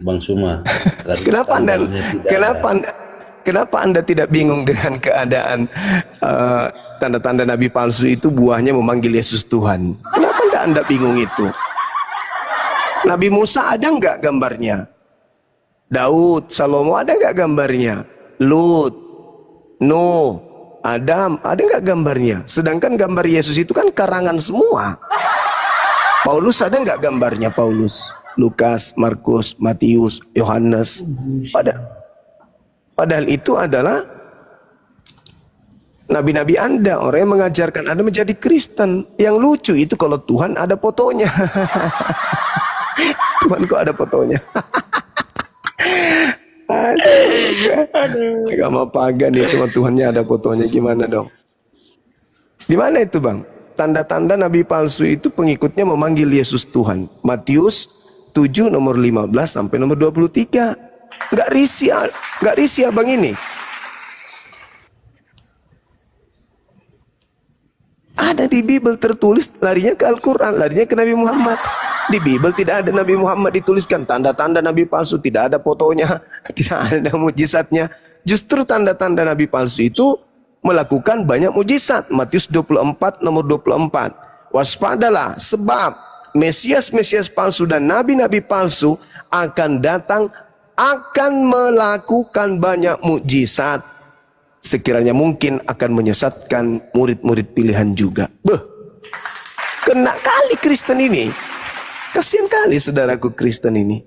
Bang Suma. Kenapa Anda kenapa Anda tidak bingung dengan keadaan tanda-tanda nabi palsu itu buahnya memanggil Yesus Tuhan? Kenapa Anda bingung itu? Nabi Musa ada nggak gambarnya? Daud, Salomo ada nggak gambarnya? Lut, Nuh, Adam, ada nggak gambarnya? Sedangkan gambar Yesus itu kan karangan semua. Paulus ada nggak gambarnya? Paulus, Lukas, Markus, Matius, Yohanes. Padahal itu adalah nabi-nabi Anda, orang yang mengajarkan Anda menjadi Kristen. Yang lucu itu kalau Tuhan ada fotonya. Tuhan kok ada fotonya? Aduh. Agama pagan itu Tuhannya ada fotonya, gimana dong? Gimana itu Bang? Tanda-tanda nabi palsu itu pengikutnya memanggil Yesus Tuhan. Matius 7 nomor 15 sampai nomor 23. Nggak risih abang ini. Ada di Bible tertulis, larinya ke Al-Quran, larinya ke Nabi Muhammad. Di Bible tidak ada Nabi Muhammad dituliskan tanda-tanda nabi palsu, tidak ada fotonya, tidak ada mujizatnya. Justru tanda-tanda nabi palsu itu melakukan banyak mujizat. Matius 24 nomor 24. Waspadalah sebab Mesias-Mesias palsu dan nabi-nabi palsu akan datang, akan melakukan banyak mujizat. Sekiranya mungkin akan menyesatkan murid-murid pilihan juga. Kena kali Kristen ini. Kasihan kali saudaraku Kristen ini.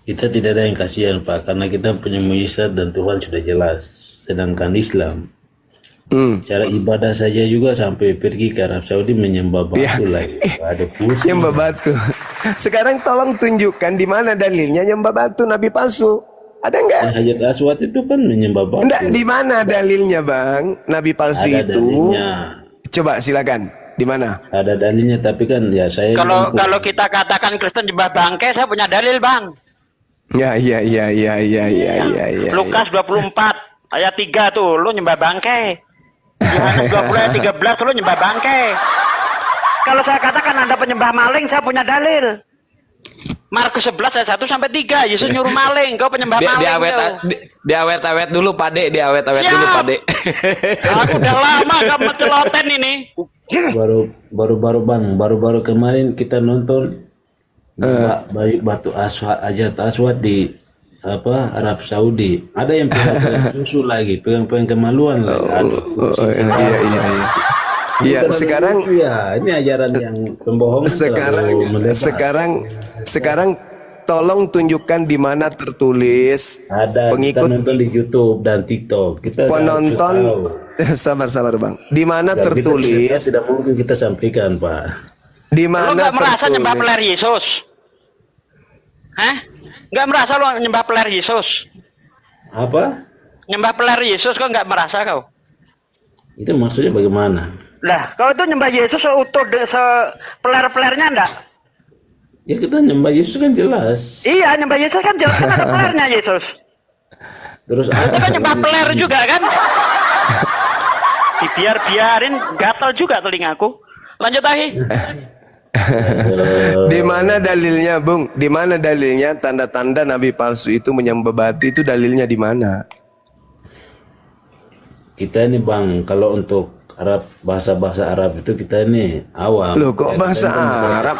Kita tidak ada yang kasihan Pak, karena kita punya mujizat dan Tuhan sudah jelas. Sedangkan Islam, cara ibadah saja juga sampai pergi ke Arab Saudi menyembah batu lagi. Ada pusing. Nyembah batu. Sekarang tolong tunjukkan di mana dalilnya nyembah batu nabi palsu. Ada enggak? Hajar Aswad itu kan menyembah batu. Enggak, di mana dalilnya Bang? Nabi palsu ada itu. Dalilnya. Coba silakan. Di mana? Ada dalilnya, tapi kan ya saya kalau kita katakan Kristen nyembah bangkai, saya punya dalil Bang. Ya. Lukas 24 ayat 3 tuh, lu nyembah bangkai. Yohanes 20 ayat 13 lu nyembah bangkai. Kalau saya katakan Anda penyembah maling, saya punya dalil. Markus 11 ayat 1 sampai 3, Yesus nyuruh maling, kau penyembah maling. Diawet-awet dulu Pak De, diawet-awet dulu Pak De. Aku udah lama gak menceloten ini. Baru kemarin kita nonton batu aswad di Arab Saudi. Ada yang pegang susu lagi, pegang kemaluan lagi. Iya, sekarang ya ini ajaran yang pembohongan. Sekarang tolong tunjukkan di mana tertulis ada pengikut. Kita nonton di YouTube dan TikTok. Kita penonton sabar Bang. Di mana tertulis? Kita tidak mungkin kita sampaikan Pak. Di mana? Lo nggak merasa nyembah peler Yesus? Hah? Nggak merasa lo nyembah peler Yesus? Apa? Nyembah peler Yesus kok nggak merasa kau? Itu maksudnya bagaimana? Lah, kau itu nyembah Yesus seutuh peler-pelernya enggak? Ya kita nyembah Yesus kan jelas. Iya, nyembah Yesus kan jelas, kan ada pelernya Yesus. Terus itu kan nyembah peler juga kan? Dibiarin gatal juga telingaku. Lanjut lagi. Di mana dalilnya, Bung? Di mana dalilnya tanda-tanda nabi palsu itu menyembah batu, itu dalilnya di mana? Kita ini Bang, kalau untuk bahasa Arab itu kita ini awam. Loh kok bahasa Arab?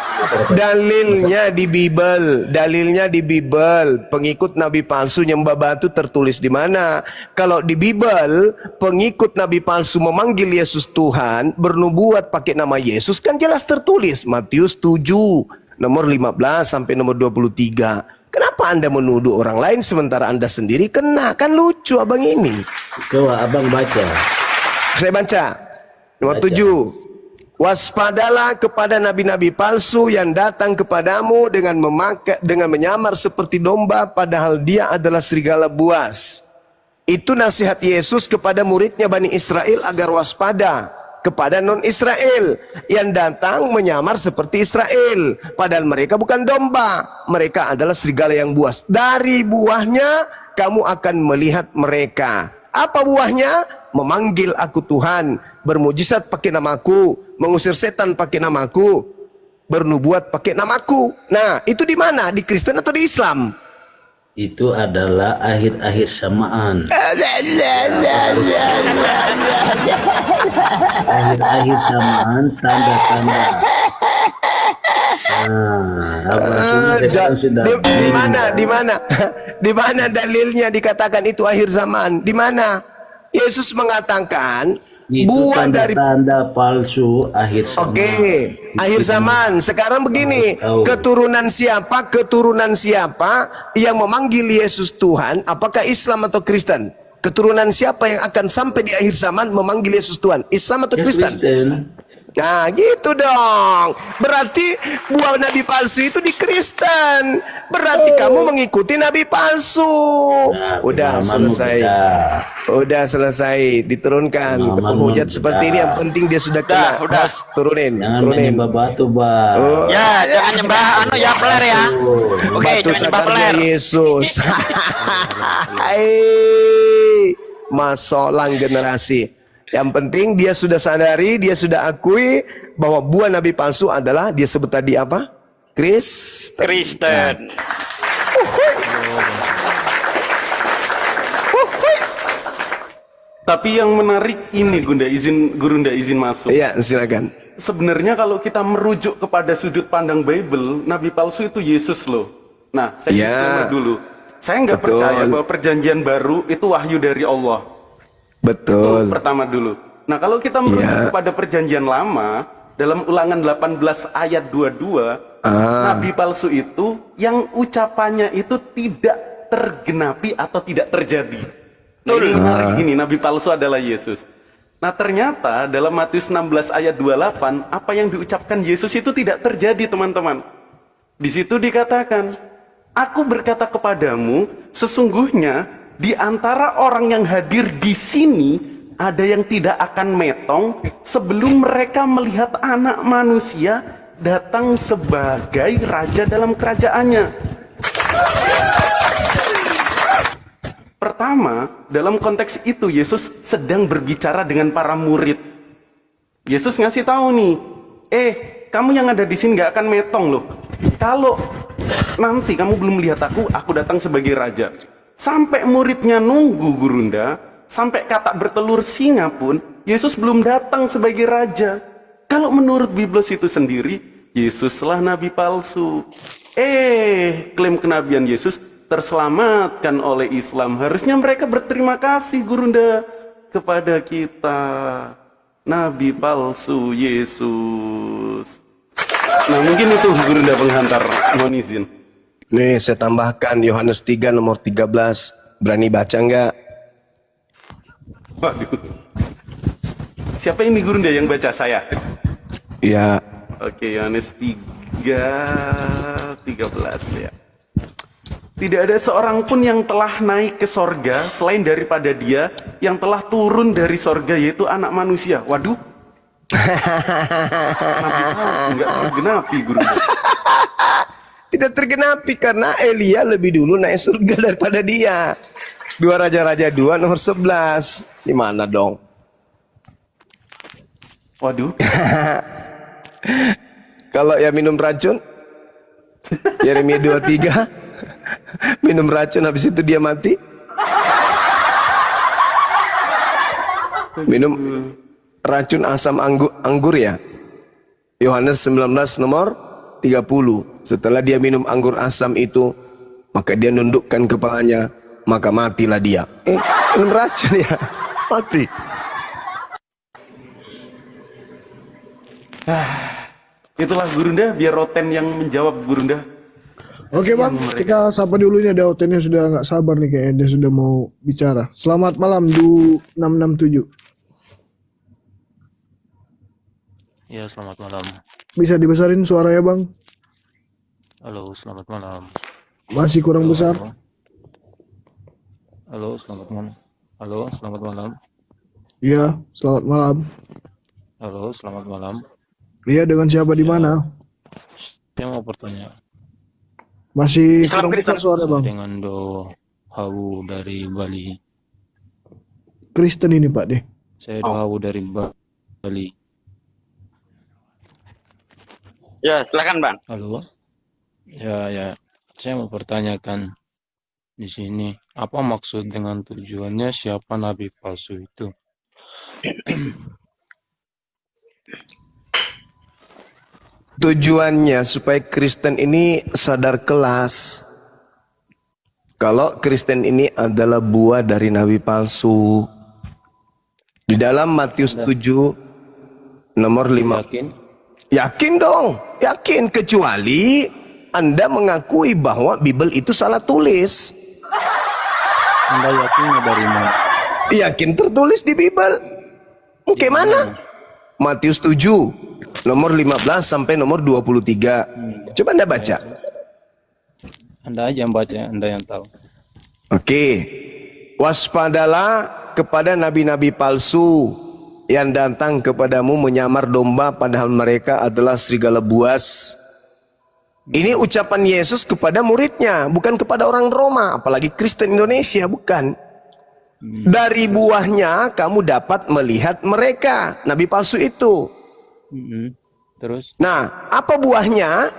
Dalilnya di Bible, pengikut nabi palsu nyembah batu tertulis di mana? Kalau di Bible, pengikut nabi palsu memanggil Yesus Tuhan, bernubuat pakai nama Yesus, kan jelas tertulis Matius 7 nomor 15 sampai nomor 23. Kenapa Anda menuduh orang lain sementara Anda sendiri kena? Kan lucu abang ini. Coba abang baca. Saya baca. Nomor 7. Waspadalah kepada nabi-nabi palsu yang datang kepadamu dengan menyamar seperti domba padahal dia adalah serigala buas. Itu nasihat Yesus kepada muridnya Bani Israel agar waspada kepada non-Israel yang datang menyamar seperti Israel padahal mereka bukan domba, mereka adalah serigala yang buas. Dari buahnya kamu akan melihat mereka. Apa buahnya? Memanggil aku Tuhan, bermujizat pakai namaku, mengusir setan pakai namaku, bernubuat pakai namaku. Nah, itu di mana? Di Kristen atau di Islam? Itu adalah akhir-akhir samaan. Akhir-akhir samaan, tanda-tanda. Di mana dalilnya dikatakan itu akhir zaman? Di mana? Yesus mengatakan Itu buah dari tanda-tanda palsu akhir zaman. Oke, akhir zaman. Sekarang begini, keturunan siapa yang memanggil Yesus Tuhan? Apakah Islam atau Kristen? Keturunan siapa yang akan sampai di akhir zaman memanggil Yesus Tuhan? Islam atau Kristen? Nah, gitu dong. Berarti buah nabi palsu itu di Kristen. Berarti kamu mengikuti nabi palsu. Nah, udah selesai. Udah selesai. Diturunkan ke penghujat seperti ini. Yang penting dia sudah kena. Udah. Host, turunin. Jangan Turunin. menyembah batu, Bang. Ya, jangan nyembah ya peler ya. Oke, Batu jangan nyembah peler. satarnya Yesus. Masolang generasi. Yang penting dia sudah sadari, dia sudah akui bahwa buah nabi palsu adalah, dia sebut tadi apa? Kristen. Tapi yang menarik ini Gurunda izin masuk. Iya, silakan. Sebenarnya kalau kita merujuk kepada sudut pandang Bible, nabi palsu itu Yesus loh. Nah, saya disclaimer dulu. Saya nggak percaya bahwa perjanjian baru itu wahyu dari Allah. Betul. Itu pertama dulu. Nah, kalau kita merujuk kepada perjanjian lama, dalam Ulangan 18 ayat 22, nabi palsu itu yang ucapannya itu tidak tergenapi atau tidak terjadi. Nah, ini menarik gini, nabi palsu adalah Yesus. Nah, ternyata dalam Matius 16 ayat 28, apa yang diucapkan Yesus itu tidak terjadi, teman-teman. Di situ dikatakan, aku berkata kepadamu, sesungguhnya di antara orang yang hadir di sini ada yang tidak akan metong sebelum mereka melihat anak manusia datang sebagai raja dalam kerajaannya. Pertama, dalam konteks itu Yesus sedang berbicara dengan para murid. Yesus ngasih tahu nih, kamu yang ada di sini gak akan metong loh. Kalau nanti kamu belum lihat aku datang sebagai raja. Sampai muridnya nunggu Gurunda, sampai katak bertelur singa pun, Yesus belum datang sebagai raja. Kalau menurut Biblos itu sendiri, Yesuslah nabi palsu. Klaim kenabian Yesus terselamatkan oleh Islam. Harusnya mereka berterima kasih Gurunda kepada kita. Nabi palsu Yesus. Nah, mungkin itu Gurunda penghantar, mohon izin. Nih, saya tambahkan Yohanes 3 nomor 13. Berani baca enggak? Waduh. Siapa ini Gurunda yang baca, saya? Iya. Oke, Yohanes 3:13 ya. Tidak ada seorang pun yang telah naik ke sorga selain daripada dia yang telah turun dari sorga, yaitu anak manusia. Waduh. Nabi palsu, enggak tergenapi Gurunda. Tidak tergenapi karena Elia lebih dulu naik surga daripada dia. 2 Raja-Raja 2 nomor 11. Gimana dong? Waduh. Kalau ya minum racun, Yeremia 23, minum racun habis itu dia mati. Minum racun asam anggur ya. Yohanes 19 nomor 30. Setelah dia minum anggur asam itu, maka dia nundukkan kepalanya, maka matilah dia. Minum racun ya, mati. Itulah Gurunda, biar Roten yang menjawab Gurunda. Oke Bang, kita sapa dulu nih, ada Otennya sudah nggak sabar nih kayaknya, dia sudah mau bicara. Selamat malam Du 667. Ya, selamat malam. Bisa dibesarin suaranya Bang? Halo, selamat malam. Masih kurang besar. Halo, selamat malam. Halo, selamat malam. Iya, selamat malam. Halo, selamat malam. Iya, dengan siapa di mana? Saya mau bertanya. Masih kurang besar suara Bang. Dengan Do Hawu dari Bali. Kristen ini Pak deh. Saya Do Hawu dari Bali. Ya, silakan Bang. Halo. Ya. Saya mau pertanyakan di sini, apa maksud dengan tujuannya siapa nabi palsu itu? Tujuannya supaya Kristen ini sadar kelas. Kalau Kristen ini adalah buah dari nabi palsu. Di dalam Matius 7 nomor 5. Yakin? Yakin dong, yakin, kecuali Anda mengakui bahwa Bible itu salah tulis. Anda yakinnya dari mana? Yakin tertulis di Bible. Oke, mana? Matius 7 nomor 15 sampai nomor 23. Coba Anda baca. Anda aja yang baca, Anda yang tahu. Oke. Waspadalah kepada nabi-nabi palsu yang datang kepadamu menyamar domba padahal mereka adalah serigala buas. Ini ucapan Yesus kepada muridnya, bukan kepada orang Roma, apalagi Kristen Indonesia, bukan. Dari buahnya kamu dapat melihat mereka, nabi palsu itu. Terus? Nah, apa buahnya?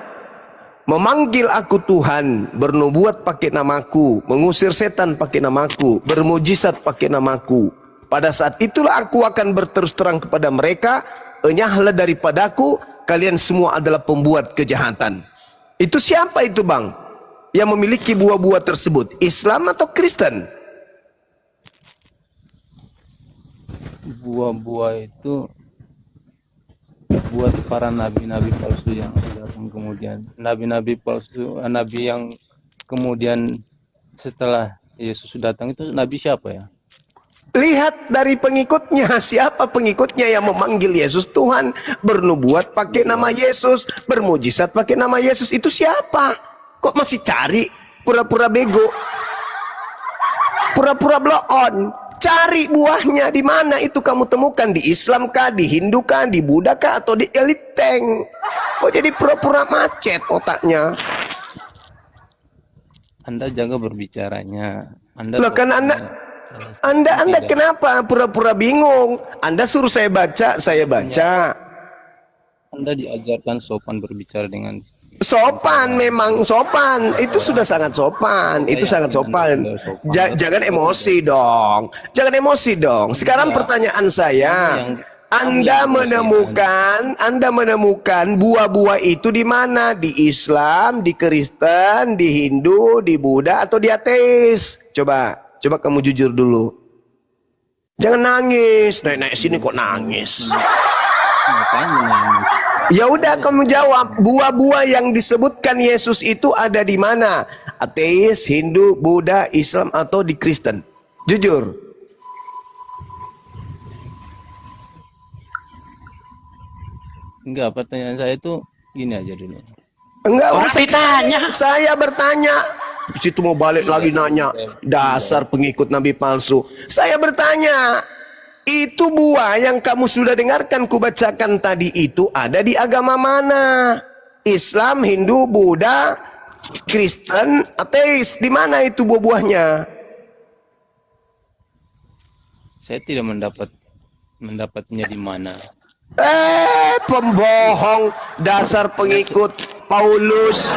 Memanggil aku Tuhan, bernubuat pakai namaku, mengusir setan pakai namaku, bermujizat pakai namaku. Pada saat itulah aku akan berterus terang kepada mereka, enyahlah daripadaku, kalian semua adalah pembuat kejahatan. Itu siapa itu Bang? Yang memiliki buah-buah tersebut, Islam atau Kristen? Buah-buah itu buat para nabi-nabi palsu yang datang kemudian. Nabi-nabi palsu, nabi yang kemudian setelah Yesus datang itu nabi siapa ya? Lihat dari pengikutnya, siapa pengikutnya yang memanggil Yesus Tuhan, bernubuat pakai nama Yesus, bermujizat pakai nama Yesus, itu siapa? Kok masih cari? Pura-pura bego, pura-pura blow on. Cari buahnya di mana itu kamu temukan, di Islam kah, di Hindu kah, di Buddha kah, atau di Eliteng? Kok jadi pura-pura macet otaknya? Anda jaga berbicaranya. Loh kan Anda kenapa pura-pura bingung? Anda suruh saya baca, saya baca. Anda diajarkan sopan berbicara dengan Sopan, memang sopan. Itu sudah sangat sopan. Itu sangat sopan. Jangan emosi dong. Jangan emosi dong. Sekarang pertanyaan saya, Anda menemukan buah-buah itu di mana? Di Islam, di Kristen, di Hindu, di Buddha, atau di ateis? Coba kamu jujur dulu. Jangan nangis. Naik sini kok nangis. Ya udah kamu jawab, buah-buah yang disebutkan Yesus itu ada di mana? Ateis, Hindu, Buddha, Islam, atau di Kristen? Jujur. Enggak, pertanyaan saya itu gini aja dulu. Enggak Orang usah ditanya. Saya bertanya. Situ mau balik lagi nanya. Dasar pengikut nabi palsu. Saya bertanya. Itu buah yang kamu sudah dengarkan kubacakan tadi itu ada di agama mana? Islam, Hindu, Buddha, Kristen, ateis. Di mana itu buah-buahnya? Saya tidak mendapatnya di mana. Pembohong, dasar pengikut Paulus.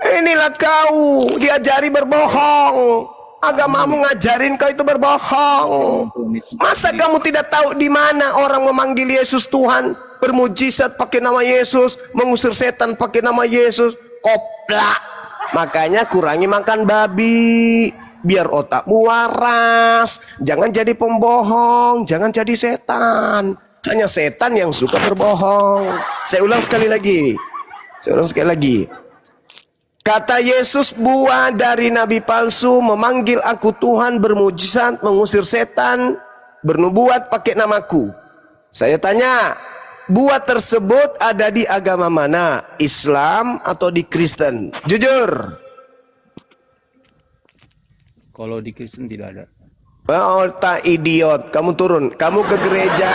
Inilah kau diajari berbohong. Agamamu ngajarin kau itu berbohong. Masa kamu tidak tahu di mana orang memanggil Yesus Tuhan, bermujizat pakai nama Yesus, mengusir setan pakai nama Yesus? Koplak. Makanya kurangi makan babi, biar otakmu waras. Jangan jadi pembohong, jangan jadi setan. Hanya setan yang suka berbohong. Saya ulang sekali lagi. Kata Yesus, buah dari nabi palsu memanggil aku Tuhan, bermujizat, mengusir setan, bernubuat pakai namaku. Saya tanya, buah tersebut ada di agama mana? Islam atau di Kristen? Jujur. Kalau di Kristen tidak ada. Otak idiot, kamu turun, kamu ke gereja,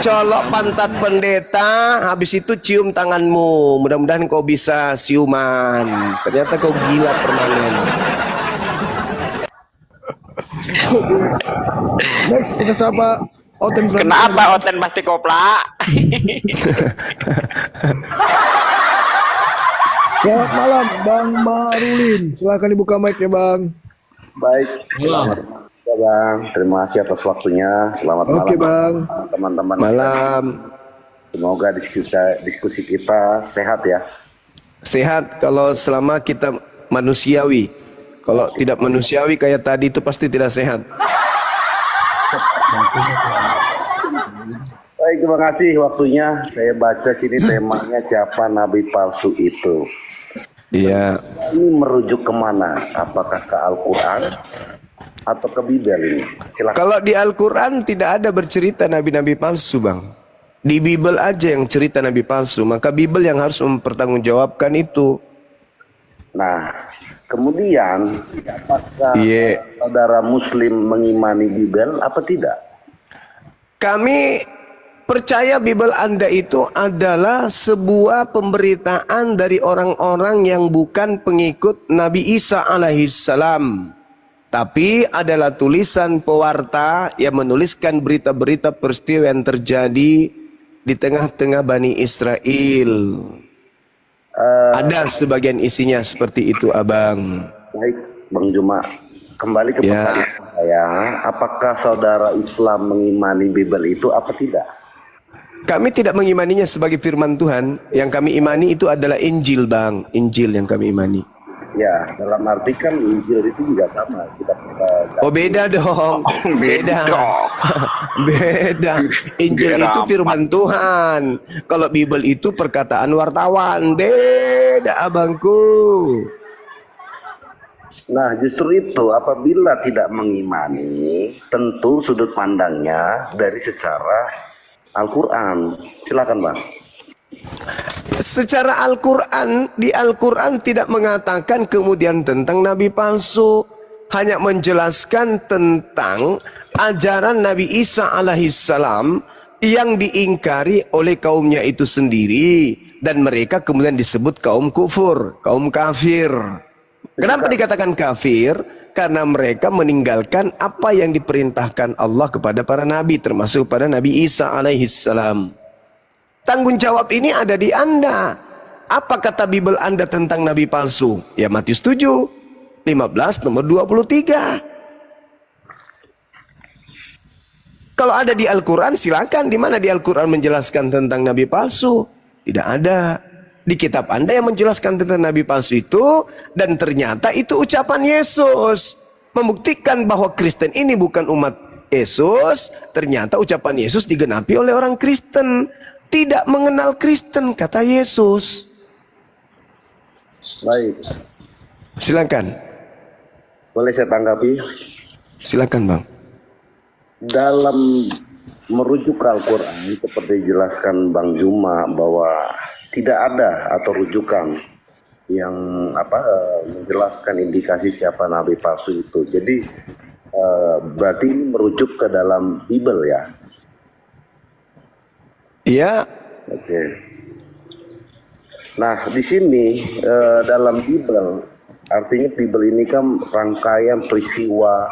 colok pantat pendeta, habis itu cium tanganmu. Mudah-mudahan kau bisa siuman. Ternyata kau gila permanen. Next kita sapa Oten. Kenapa Oten pasti koplak? Selamat malam Bang Marulin. Silahkan dibuka mic ya Bang. Baik. Selamat ya, Bang. Terima kasih atas waktunya. Selamat Oke, malam Bang. teman-teman. Malam. Semoga diskusi kita sehat ya. Sehat kalau selama kita manusiawi. Kalau tidak manusiawi kayak tadi itu pasti tidak sehat. Baik, terima kasih waktunya. Saya baca sini temanya siapa nabi palsu itu. Iya. Ini merujuk kemana? Apakah ke Al-Quran atau ke Bible ini? Silakan. Kalau di Al-Quran tidak ada bercerita nabi-nabi palsu, Bang. Di Bible aja yang cerita nabi palsu. Maka Bible yang harus mempertanggungjawabkan itu. Nah, kemudian apakah Iya. saudara Muslim mengimani Bible apa tidak? Kami percaya Bible Anda itu adalah sebuah pemberitaan dari orang-orang yang bukan pengikut Nabi Isa alaihissalam. Tapi adalah tulisan pewarta yang menuliskan berita-berita peristiwa yang terjadi di tengah-tengah Bani Israel. Ada sebagian isinya seperti itu, Abang. Baik, Bang Juma. Kembali ke pertanyaan saya, apakah saudara Islam mengimani Bible itu apa tidak? Kami tidak mengimaninya sebagai firman Tuhan. Yang kami imani itu adalah Injil, Bang. Injil yang kami imani. Ya, dalam arti kan Injil itu juga sama. Oh, beda dong. Beda. Beda. Injil itu firman Tuhan. Kalau Bible itu perkataan wartawan. Beda, abangku. Nah, justru itu apabila tidak mengimani, tentu sudut pandangnya dari secara Al-Quran. Silakan, Bang. Secara Al-Quran, di Al-Quran tidak mengatakan kemudian tentang nabi palsu, hanya menjelaskan tentang ajaran Nabi Isa alaihissalam yang diingkari oleh kaumnya itu sendiri, dan mereka kemudian disebut kaum kufur, kaum kafir. Kenapa dikatakan kafir? Karena mereka meninggalkan apa yang diperintahkan Allah kepada para nabi, termasuk pada Nabi Isa alaihissalam. Tanggung jawab ini ada di Anda. Apa kata Bible Anda tentang nabi palsu? Ya Matius 7, 15 nomor 23. Kalau ada di Al-Quran silakan. Di mana di Al-Quran menjelaskan tentang nabi palsu? Tidak ada. Di kitab Anda yang menjelaskan tentang nabi palsu itu, dan ternyata itu ucapan Yesus, membuktikan bahwa Kristen ini bukan umat Yesus. Ternyata ucapan Yesus digenapi oleh orang Kristen. Tidak mengenal Kristen, kata Yesus. Baik. Silakan. Boleh saya tanggapi? Silakan, Bang. Dalam merujuk ke Al-Quran, seperti dijelaskan Bang Juma, bahwa tidak ada atau rujukan yang menjelaskan indikasi siapa nabi palsu itu. Jadi berarti ini merujuk ke dalam Bible ya? Iya. Oke. Nah, di sini dalam Bible, artinya Bible ini kan rangkaian peristiwa,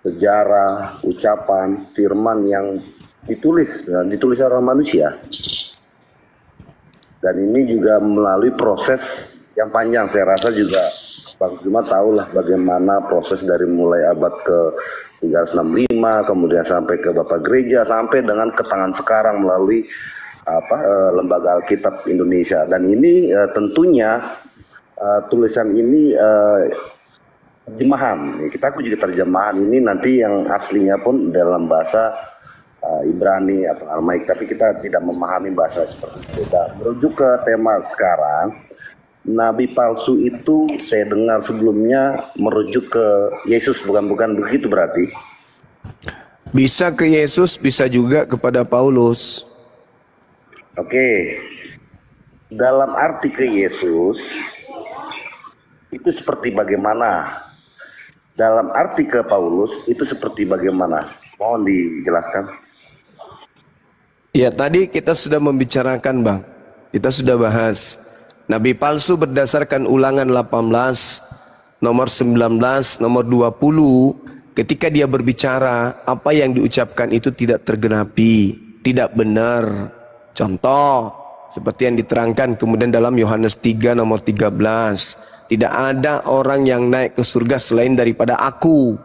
sejarah, ucapan, firman yang ditulis oleh manusia. Dan ini juga melalui proses yang panjang. Saya rasa juga Bang Zuma tahulah bagaimana proses dari mulai abad ke 365, kemudian sampai ke Bapak Gereja, sampai dengan ke tangan sekarang melalui Lembaga Alkitab Indonesia. Dan ini tentunya tulisan ini terjemahan. Kita juga terjemahan ini nanti yang aslinya pun dalam bahasa Ibrani atau Aramaik, tapi kita tidak memahami bahasa seperti itu. Merujuk ke tema sekarang, nabi palsu itu saya dengar sebelumnya merujuk ke Yesus, bukan begitu berarti? Bisa ke Yesus, bisa juga kepada Paulus. Oke. Dalam arti ke Yesus itu seperti bagaimana? Dalam arti ke Paulus itu seperti bagaimana? Mohon dijelaskan. Ya, tadi kita sudah membicarakan, Bang. Kita sudah bahas nabi palsu berdasarkan Ulangan 18 nomor 19 nomor 20, ketika dia berbicara apa yang diucapkan itu tidak tergenapi, tidak benar. Contoh, seperti yang diterangkan kemudian dalam Yohanes 3 nomor 13. Tidak ada orang yang naik ke surga selain daripada aku.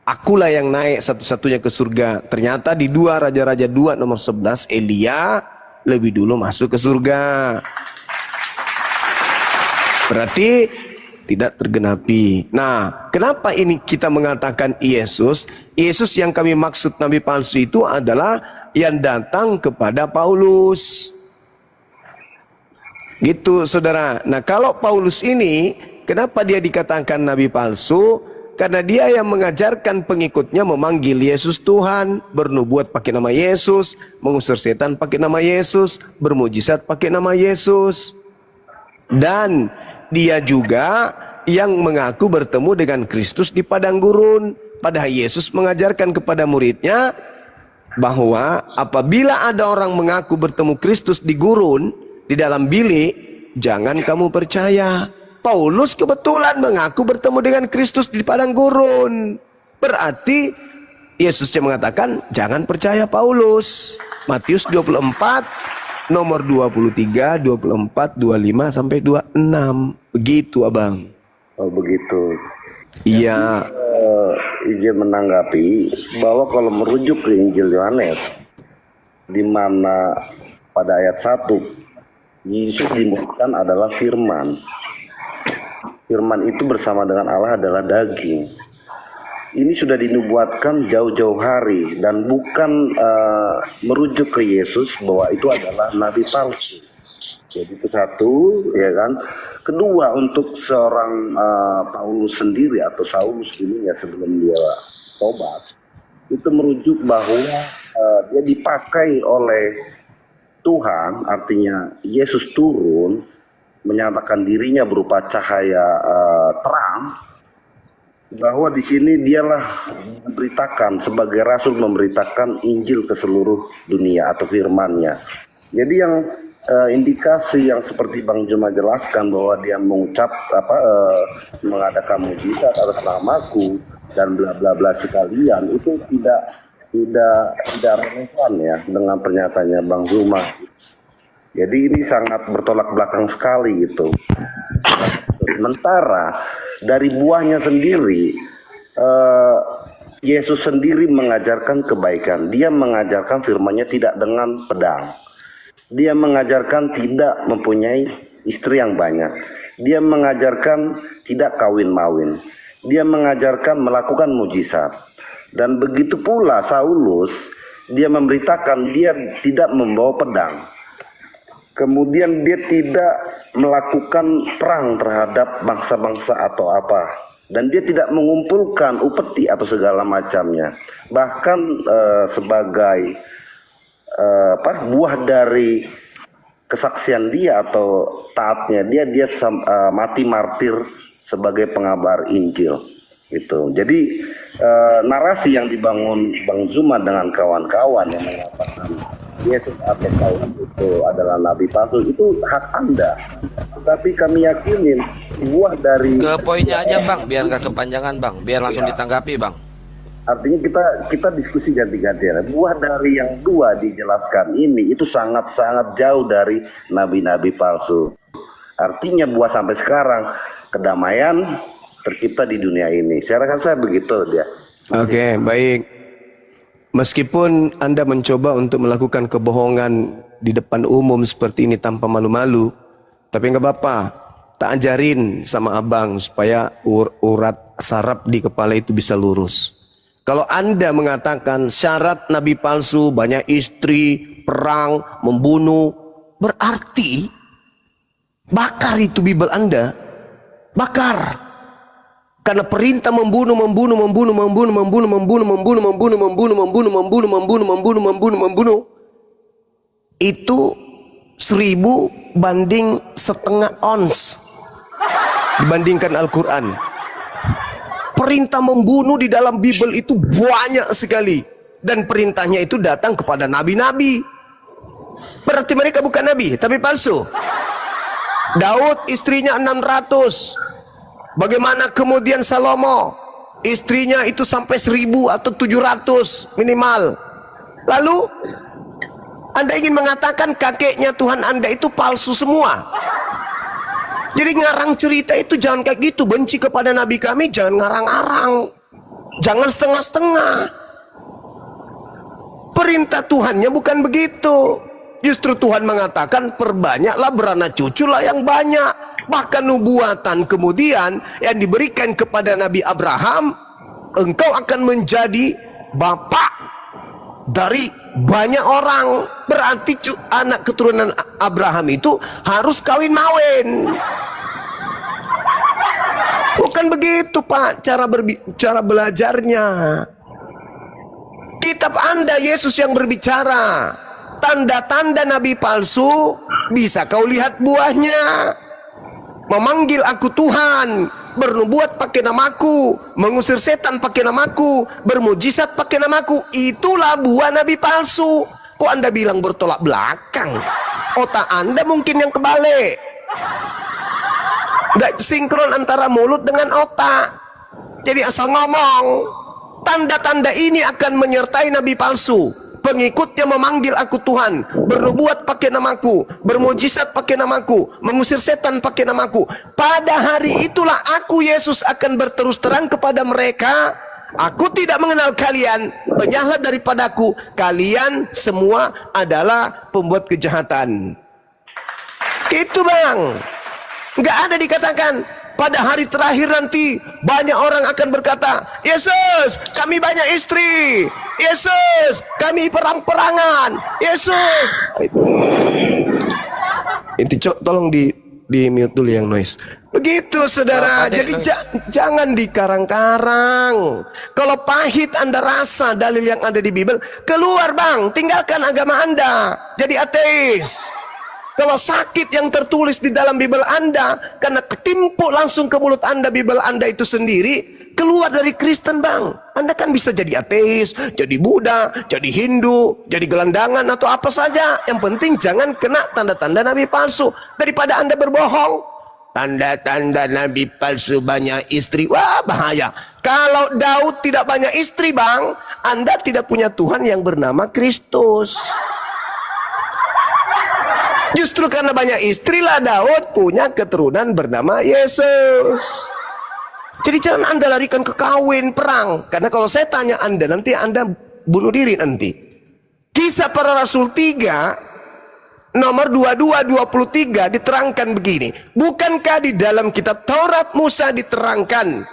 Akulah yang naik satu-satunya ke surga. Ternyata di 2 Raja-Raja 2 nomor 11, Elia lebih dulu masuk ke surga. Berarti tidak tergenapi. Nah, kenapa ini kita mengatakan Yesus? Yesus yang kami maksud nabi palsu itu adalah yang datang kepada Paulus. Gitu, saudara. Nah, kalau Paulus ini, kenapa dia dikatakan nabi palsu? Karena dia yang mengajarkan pengikutnya memanggil Yesus Tuhan, bernubuat pakai nama Yesus, mengusir setan pakai nama Yesus, bermujizat pakai nama Yesus. Dan dia juga yang mengaku bertemu dengan Kristus di padang gurun. Padahal Yesus mengajarkan kepada muridnya bahwa apabila ada orang mengaku bertemu Kristus di gurun, di dalam bilik, jangan kamu percaya. Paulus kebetulan mengaku bertemu dengan Kristus di padang gurun. Berarti Yesus yang mengatakan jangan percaya Paulus. Matius 24 nomor 23, 24, 25 sampai 26. Begitu, Abang. Oh, begitu. Iya. Izin menanggapi bahwa kalau merujuk ke Injil Yohanes, di mana pada ayat 1 Yesus dimuliakan adalah firman. Firman itu bersama dengan Allah adalah daging. Ini sudah dinubuatkan jauh-jauh hari dan bukan merujuk ke Yesus bahwa itu adalah nabi palsu. Jadi itu satu, ya kan. Kedua, untuk seorang Paulus sendiri atau Saulus dulunya sebelum dia tobat, itu merujuk bahwa dia dipakai oleh Tuhan, artinya Yesus turun menyatakan dirinya berupa cahaya terang, bahwa di sini dialah memberitakan sebagai rasul, memberitakan Injil ke seluruh dunia atau firman-Nya. Jadi yang indikasi yang seperti Bang Juma jelaskan bahwa dia mengucap mengadakan mujizat atas namaku dan bla bla bla sekalian, itu tidak relevan ya dengan pernyataannya Bang Juma. Jadi ini sangat bertolak belakang sekali gitu. Sementara dari buahnya sendiri, Yesus sendiri mengajarkan kebaikan. Dia mengajarkan firman-Nya tidak dengan pedang. Dia mengajarkan tidak mempunyai istri yang banyak. Dia mengajarkan tidak kawin-mawin. Dia mengajarkan melakukan mujizat. Dan begitu pula Saulus, dia memberitakan dia tidak membawa pedang. Kemudian dia tidak melakukan perang terhadap bangsa-bangsa atau apa. Dan dia tidak mengumpulkan upeti atau segala macamnya. Bahkan sebagai buah dari kesaksian dia atau taatnya dia mati martir sebagai pengabar Injil. Gitu. Jadi narasi yang dibangun Bang Zuma dengan kawan-kawan yang mengatakan Yesus atau Paulus itu adalah nabi palsu, itu hak Anda. Tapi kami yakinin buah dari Ke poinnya aja Bang, biar nggak kepanjangan Bang, biar langsung ditanggapi Bang. Artinya kita diskusi ganti-gantian. Buah dari yang dua dijelaskan ini itu sangat-sangat jauh dari nabi-nabi palsu. Artinya buah sampai sekarang kedamaian tercipta di dunia ini. Saya rasa begitu dia. Oke, baik. Meskipun Anda mencoba untuk melakukan kebohongan di depan umum seperti ini tanpa malu-malu, tapi nggak apa-apa. Tak ajarin sama abang supaya urat saraf di kepala itu bisa lurus. Kalau Anda mengatakan syarat nabi palsu, banyak istri, perang, membunuh, berarti bakar itu Bible Anda. Bakar. Karena perintah membunuh itu 1000 banding 1/2 ons dibandingkan Al-Quran. Perintah membunuh di dalam Bible itu banyak sekali, dan perintahnya itu datang kepada nabi-nabi. Berarti mereka bukan nabi, tapi palsu. Daud istrinya 600. Bagaimana kemudian Salomo? Istrinya itu sampai 1000 atau 700 minimal. Lalu Anda ingin mengatakan kakeknya Tuhan Anda itu palsu semua. Jadi ngarang cerita itu jangan kayak gitu. Benci kepada Nabi kami jangan ngarang-ngarang. Jangan setengah-setengah. Perintah Tuhannya bukan begitu. Justru Tuhan mengatakan perbanyaklah beranak cuculah yang banyak. Bahkan nubuatan kemudian yang diberikan kepada Nabi Abraham, engkau akan menjadi bapak dari banyak orang. Berarti anak keturunan Abraham itu harus kawin-mawin. Bukan begitu Pak cara belajarnya. Kitab Anda Yesus yang berbicara. Tanda-tanda nabi palsu bisa kau lihat buahnya. Memanggil aku Tuhan, bernubuat pakai namaku, mengusir setan pakai namaku, bermujizat pakai namaku. Itulah buah nabi palsu. Kok Anda bilang bertolak belakang? Otak Anda mungkin yang kebalik. Nggak sinkron antara mulut dengan otak. Jadi asal ngomong. Tanda-tanda ini akan menyertai nabi palsu. Pengikutnya memanggil aku Tuhan, bernubuat pakai namaku, bermujizat pakai namaku, mengusir setan pakai namaku. Pada hari itulah aku Yesus akan berterus terang kepada mereka, aku tidak mengenal kalian, penyahlah daripadaku, kalian semua adalah pembuat kejahatan. Itu Bang. Nggak ada dikatakan pada hari terakhir nanti banyak orang akan berkata, Yesus kami banyak istri, Yesus kami perang-perangan, Yesus. Itu tolong di mute dulu yang noise. Begitu saudara. Jadi jangan dikarang-karang. Kalau pahit Anda rasa dalil yang ada di Bible, keluar Bang, tinggalkan agama Anda, jadi ateis. Kalau sakit yang tertulis di dalam Bible Anda karena ketimpuk langsung ke mulut Anda Bible Anda itu sendiri, keluar dari Kristen Bang. Anda kan bisa jadi ateis, jadi Buddha, jadi Hindu, jadi gelandangan atau apa saja. Yang penting jangan kena tanda-tanda nabi palsu. Daripada Anda berbohong, tanda-tanda nabi palsu banyak istri, wah bahaya. Kalau Daud tidak banyak istri Bang, Anda tidak punya Tuhan yang bernama Kristus. Justru karena banyak istrilah Daud punya keturunan bernama Yesus. Jadi jangan Anda larikan ke kawin, perang. Karena kalau saya tanya Anda, nanti Anda bunuh diri nanti. Kisah Para Rasul 3 nomor 22-23 diterangkan begini. Bukankah di dalam kitab Taurat Musa diterangkan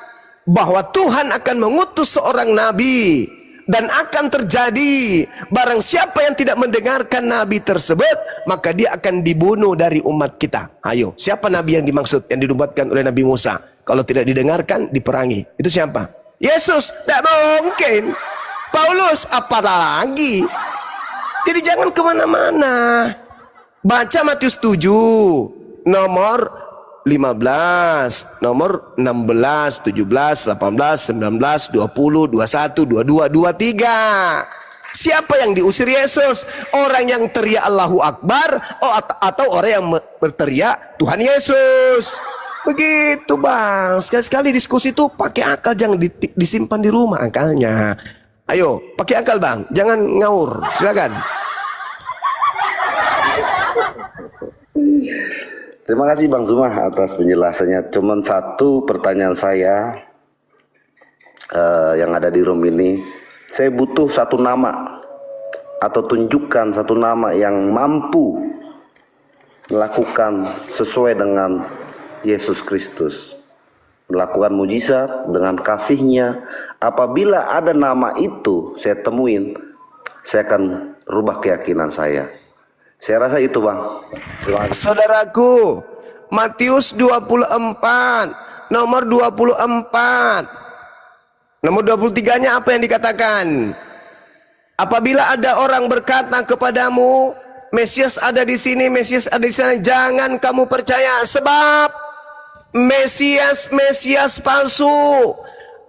bahwa Tuhan akan mengutus seorang nabi, dan akan terjadi barang siapa yang tidak mendengarkan nabi tersebut, maka dia akan dibunuh dari umat kita. Ayo, siapa nabi yang dimaksud, yang dinubuatkan oleh Nabi Musa? Kalau tidak didengarkan, diperangi. Itu siapa? Yesus. Tidak mungkin. Paulus, apalagi. Jadi jangan kemana-mana. Baca Matius 7 nomor 15, nomor 16, 17, 18, 19, 20, 21, 22, 23. Siapa yang diusir Yesus? Orang yang teriak Allahu Akbar, atau orang yang berteriak Tuhan Yesus. Begitu Bang. Sekali-sekali diskusi itu pakai akal, jangan disimpan di rumah akalnya. Ayo, pakai akal Bang, jangan ngawur. Silakan. Terima kasih Bang Zuma atas penjelasannya. Cuman satu pertanyaan saya yang ada di room ini, saya butuh satu nama atau tunjukkan satu nama yang mampu melakukan sesuai dengan Yesus Kristus, melakukan mujizat dengan kasihnya. Apabila ada nama itu saya temuin, saya akan rubah keyakinan saya. Saya rasa itu Bang. Saudaraku, Matius 24 nomor 24 nomor 23-nya apa yang dikatakan? Apabila ada orang berkata kepadamu, Mesias ada di sini, Mesias ada di sana, jangan kamu percaya, sebab Mesias palsu,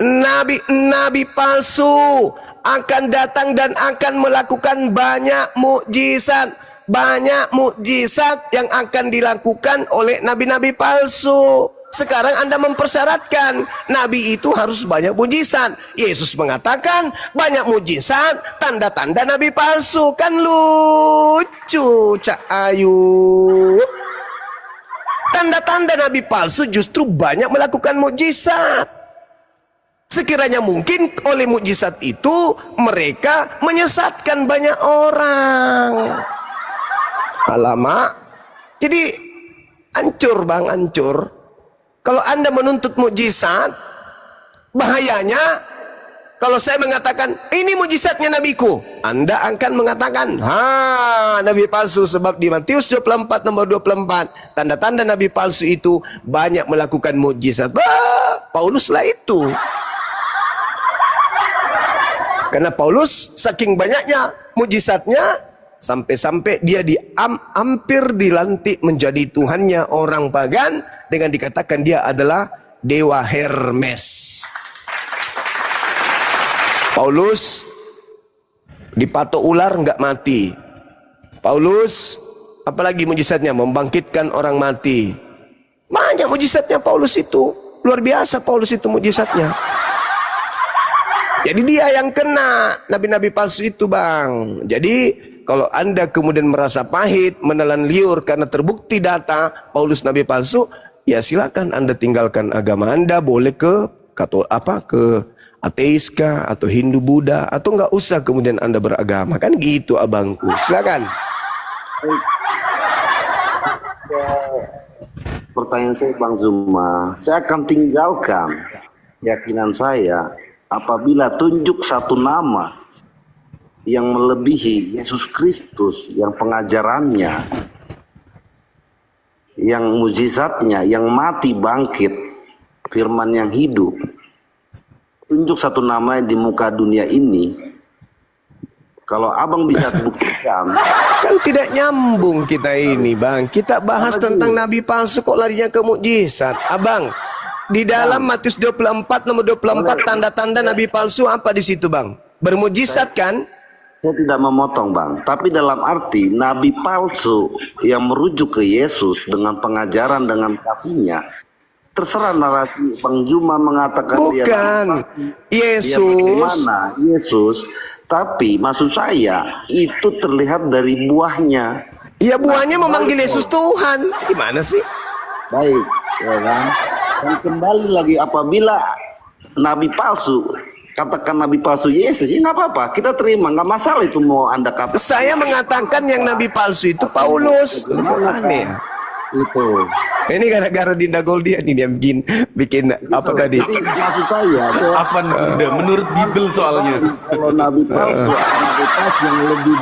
nabi palsu akan datang dan akan melakukan banyak mukjizat. Banyak mukjizat yang akan dilakukan oleh nabi-nabi palsu. Sekarang Anda mempersyaratkan Nabi itu harus banyak mujizat. Yesus mengatakan banyak mujizat, tanda-tanda Nabi palsu. Kan lucu, Cak Ayu. Tanda-tanda Nabi palsu justru banyak melakukan mujizat. Sekiranya mungkin oleh mujizat itu mereka menyesatkan banyak orang. Alamak. Jadi hancur bang, hancur. Kalau Anda menuntut mujizat, bahayanya kalau saya mengatakan ini mujizatnya nabiku, Anda akan mengatakan nabi palsu. Sebab di Matius 24 nomor 24, tanda-tanda nabi palsu itu banyak melakukan mujizat. Paulus lah itu. Karena Paulus saking banyaknya mujizatnya, sampai-sampai dia hampir dilantik menjadi tuhannya orang pagan dengan dikatakan dia adalah dewa Hermes. Paulus dipatok ular nggak mati. Paulus apalagi mujizatnya, membangkitkan orang mati. Banyak mujizatnya Paulus itu, luar biasa Paulus itu mujizatnya. Jadi dia yang kena nabi-nabi palsu itu bang. Jadi kalau Anda kemudian merasa pahit, menelan liur karena terbukti data Paulus nabi palsu, ya silakan Anda tinggalkan agama Anda, boleh ke ateis kah, atau Hindu Buddha, atau nggak usah kemudian Anda beragama, kan gitu abangku. Silakan. Pertanyaan saya Bang Zuma, saya akan tinggalkan keyakinan saya apabila tunjuk satu nama yang melebihi Yesus Kristus, yang pengajarannya, yang mujizatnya, yang mati bangkit, firman yang hidup. Tunjuk satu nama di muka dunia ini. Kalau abang bisa buktikan. Kan tidak nyambung kita ini bang. Kita bahas tentang nabi palsu kok larinya ke mukjizat. Abang, di dalam Matius 24 nomor 24 tanda-tanda nabi palsu apa di situ bang? Bermujizat kan? Saya tidak memotong bang, tapi dalam arti nabi palsu yang merujuk ke Yesus dengan pengajaran, dengan kasihnya, terserah narasi Bang Zuma mengatakan bukan dia Yesus, Yesus, tapi maksud saya itu terlihat dari buahnya. Ya buahnya memanggil Yesus Tuhan, gimana sih? Baik, ya kan? Dan kembali lagi apabila nabi palsu, katakan nabi palsu Yesus, ya nggak apa-apa, kita terima, nggak masalah itu mau Anda katakan. Saya mengatakan yang nabi palsu itu Paulus. Aneh. Itu. Ini gara-gara Dinda Goldia nih dia bikin apa tadi? Jadi maksud saya, Afan udah menurut Bible soalnya. kalau nabi palsu yang lebih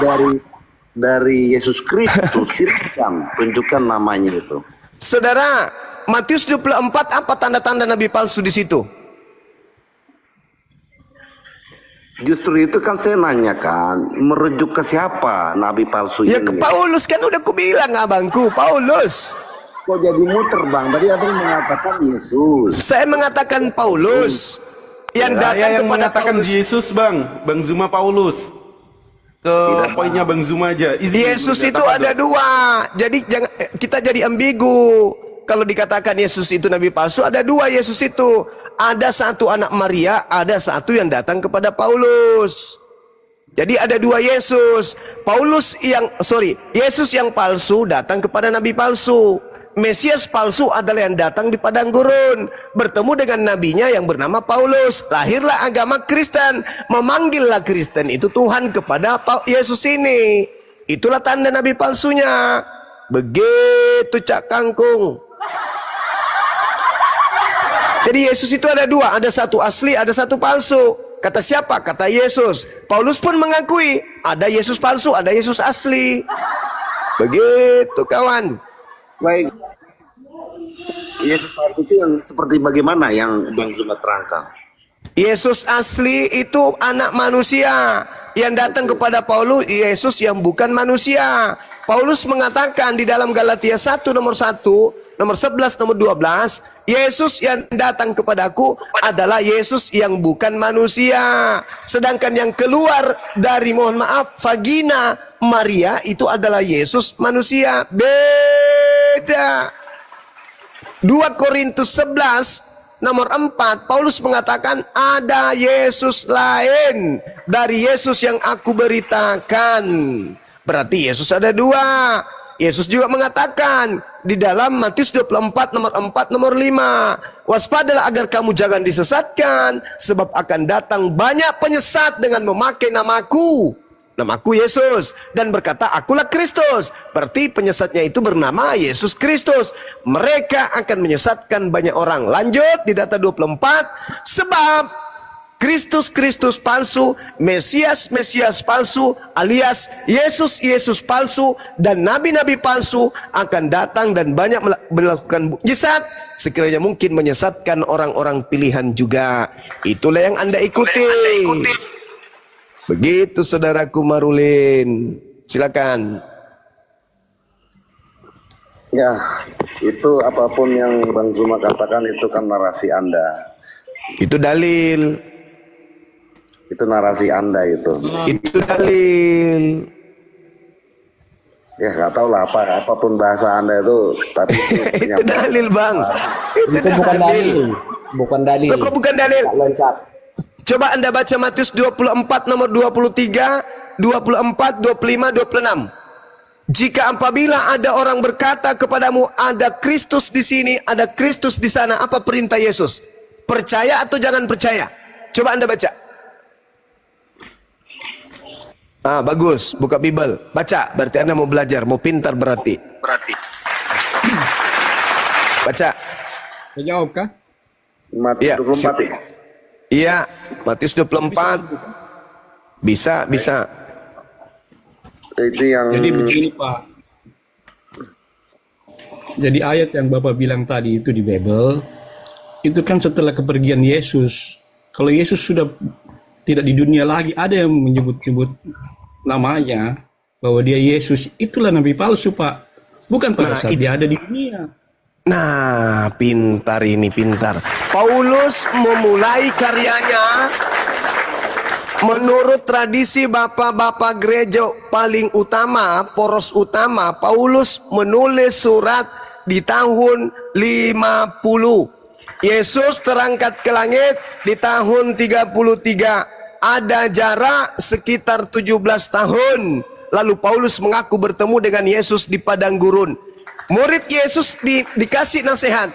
dari Yesus Kristus, silakan tunjukkan namanya itu. Saudara, Matius 24 apa tanda-tanda nabi palsu di situ? Justru itu kan saya nanyakan, merujuk ke siapa nabi palsu Ya ini? ke Paulus, kan udah kubilang abangku, Paulus. Kok jadi muter bang? Tadi abang mengatakan Yesus. Saya mengatakan Paulus yang Saya datang yang kepada mengatakan Paulus. Yesus bang Zuma Paulus. Ke poinnya Bang Zuma aja. Yesus itu ada dua. Jadi jangan kita jadi ambigu. Kalau dikatakan Yesus itu nabi palsu, ada dua Yesus itu. Ada satu anak Maria, ada satu yang datang kepada Paulus. Jadi ada dua Yesus. Yesus yang palsu datang kepada nabi palsu. Mesias palsu adalah yang datang di padang gurun, bertemu dengan nabinya yang bernama Paulus. Lahirlah agama Kristen, memanggillah Kristen itu Tuhan kepada Yesus ini. Itulah tanda nabi palsunya. Begitu Cak Kangkung. Jadi Yesus itu ada dua, ada satu asli, ada satu palsu. Kata siapa? Kata Yesus. Paulus pun mengakui ada Yesus palsu, ada Yesus asli. Begitu kawan. Baik. Yesus palsu itu yang seperti bagaimana yang Bang Zuma terangkan? Yesus asli itu anak manusia yang datang kepada Paulus, Yesus yang bukan manusia. Paulus mengatakan di dalam Galatia 1 nomor 1, nomor 11, nomor 12, Yesus yang datang kepadaku adalah Yesus yang bukan manusia. Sedangkan yang keluar dari, mohon maaf, vagina Maria itu adalah Yesus manusia. Beda. 2 Korintus 11 nomor 4, Paulus mengatakan ada Yesus lain dari Yesus yang aku beritakan. Berarti Yesus ada dua. Yesus juga mengatakan di dalam Matius 24 nomor 4 nomor 5, waspadalah agar kamu jangan disesatkan, sebab akan datang banyak penyesat dengan memakai namaku Yesus, dan berkata akulah Kristus. Berarti penyesatnya itu bernama Yesus Kristus. Mereka akan menyesatkan banyak orang. Lanjut di data 24, sebab Kristus palsu, Mesias palsu, alias Yesus palsu, dan nabi-nabi palsu akan datang dan banyak melakukan mukjizat, sekiranya mungkin menyesatkan orang-orang pilihan juga. Itulah yang Anda ikuti. Begitu saudaraku Marulin. Silakan. Ya, itu apapun yang Bang Zuma katakan itu kan narasi Anda. Itu dalil. Itu narasi Anda itu. Itu dalil. Ya nggak tahu lah apapun bahasa Anda itu, tapi itu dalil Bang. Itu bukan dalil. Bukan dalil. Loh, kok bukan dalil? Loncat. Coba Anda baca Matius 24 nomor 23, 24, 25, 26. Jika apabila ada orang berkata kepadamu ada Kristus di sini, ada Kristus di sana, apa perintah Yesus? Percaya atau jangan percaya? Coba Anda baca. Bagus, buka Bible, baca. Berarti Anda mau belajar, mau pintar berarti. Baca. Jawab kah? Matius 24 ya? Iya, Matius 24. Bisa. Itu yang. Jadi begini Pak. Jadi ayat yang Bapak bilang tadi itu di Bible, itu kan setelah kepergian Yesus. Kalau Yesus sudah tidak di dunia lagi, ada yang menyebut-nyebut namanya bahwa dia Yesus, itulah nabi palsu Pak. Bukan pada saat dia ada di dunia. Nah, pintar ini, pintar. Paulus memulai karyanya menurut tradisi bapak-bapak gereja paling utama, poros utama. Paulus menulis surat di tahun 50. Yesus terangkat ke langit di tahun 33. Ada jarak sekitar 17 tahun. Lalu Paulus mengaku bertemu dengan Yesus di padang gurun. Murid Yesus dikasih nasihat,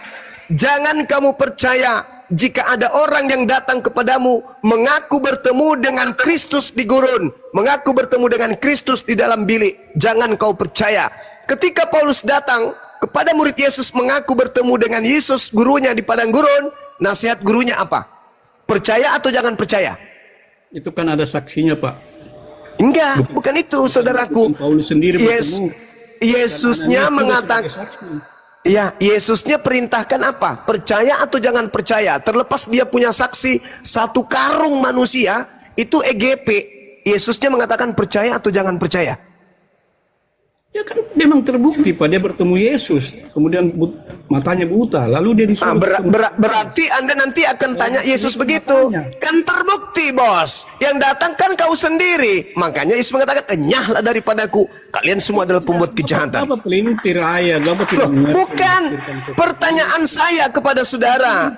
jangan kamu percaya jika ada orang yang datang kepadamu mengaku bertemu dengan Kristus di gurun, mengaku bertemu dengan Kristus di dalam bilik. Jangan kau percaya. Ketika Paulus datang kepada murid Yesus mengaku bertemu dengan Yesus gurunya di padang gurun, nasihat gurunya apa? Percaya atau jangan percaya? Itu kan ada saksinya Pak. Enggak, bukan itu saudaraku. Paulus sendiri bertemu. Yesusnya mengatakan, ya, Yesusnya perintahkan apa? Percaya atau jangan percaya? Terlepas dia punya saksi satu karung manusia, itu EGP. Yesusnya mengatakan percaya atau jangan percaya? Ya kan memang terbukti Pak, dia bertemu Yesus, kemudian matanya buta, lalu dia disuruh. Berarti Anda nanti akan tanya Yesus begitu. Kan terbukti bos, yang datang kan kau sendiri. Makanya Yesus mengatakan, enyahlah daripadaku, kalian semua adalah pembuat kejahatan. Apa pelintir ayat? Bukan, pertanyaan saya kepada saudara.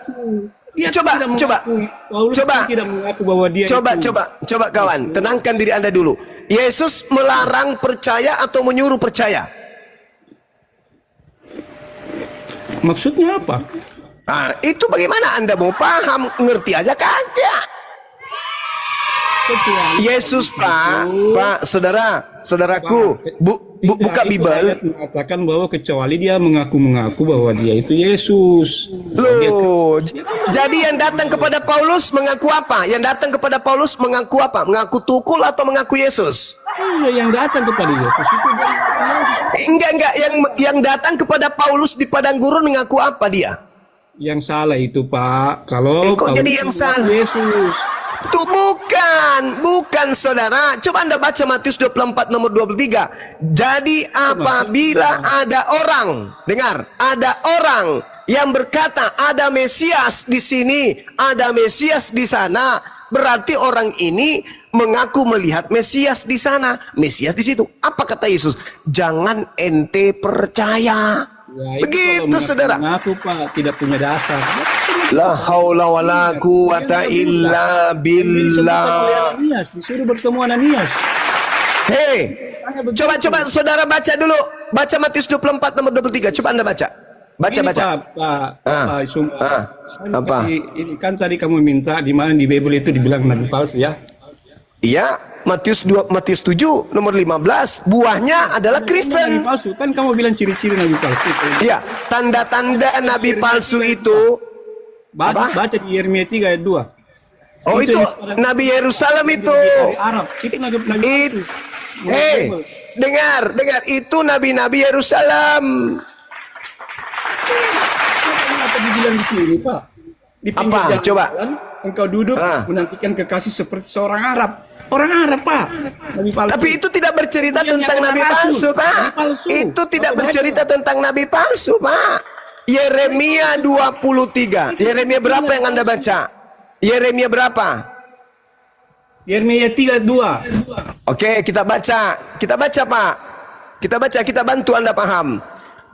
Coba kawan, tenangkan diri Anda dulu. Yesus melarang percaya atau menyuruh percaya? Maksudnya apa? Nah, itu bagaimana Anda mau paham? Ngerti aja kagak? Yesus Pak, saudaraku, buka Bible. Mengatakan bahwa kecuali dia mengaku bahwa dia itu Yesus. Loh, jadi yang datang kepada Paulus mengaku apa? Yang datang kepada Paulus mengaku apa? Mengaku tukul atau mengaku Yesus? Iya, yang datang kepada Yesus itu Yesus. Enggak, yang datang kepada Paulus di padang gurun mengaku apa dia? Yang salah itu Pak. Kalau kok jadi yang salah? Yesus. Itu bukan saudara. Coba Anda baca Matius 24 nomor 23. Jadi apabila ada orang, dengar, ada orang yang berkata ada Mesias di sini, ada Mesias di sana, berarti orang ini mengaku melihat Mesias di sana, Mesias di situ. Apa kata Yesus? Jangan ente percaya. Ya, itu Begitu kalau saudara. mengaku Pak tidak punya dasar. La haula wala quwata illa billah. Ananias, disuruh bertemu Ananias. Hei, coba saudara baca dulu. Baca Matius 24 nomor 23. Coba Anda baca. Baca. Apa? Ini kan tadi kamu minta di mana di Bible itu dibilang nabi palsu ya? Iya, Matius 7 nomor 15. Buahnya adalah Kristen. Nabi palsu kan kamu bilang ciri-ciri nabi palsu. Iya, tanda-tanda nabi palsu itu. Baca di Yeremia 3 ayat 2. Oh, itu Nabi Yerusalem itu. Arab. Itu nabi palsu. Dengar, itu nabi-nabi Yerusalem. Apa dibilang di sini, Pak? Di pinggir Apa? jalan, Coba. Engkau duduk menantikan kekasih seperti seorang Arab. Orang Arab, Pak. Nabi palsu. Tapi itu tidak bercerita tentang nabi palsu, Pak. Itu tidak bercerita tentang nabi palsu, Pak. Yeremia 23. Yeremia berapa yang Anda baca? Yeremia berapa? Yeremia 3:2. Oke, kita baca. Kita baca, Pak. Kita baca, kita bantu Anda paham.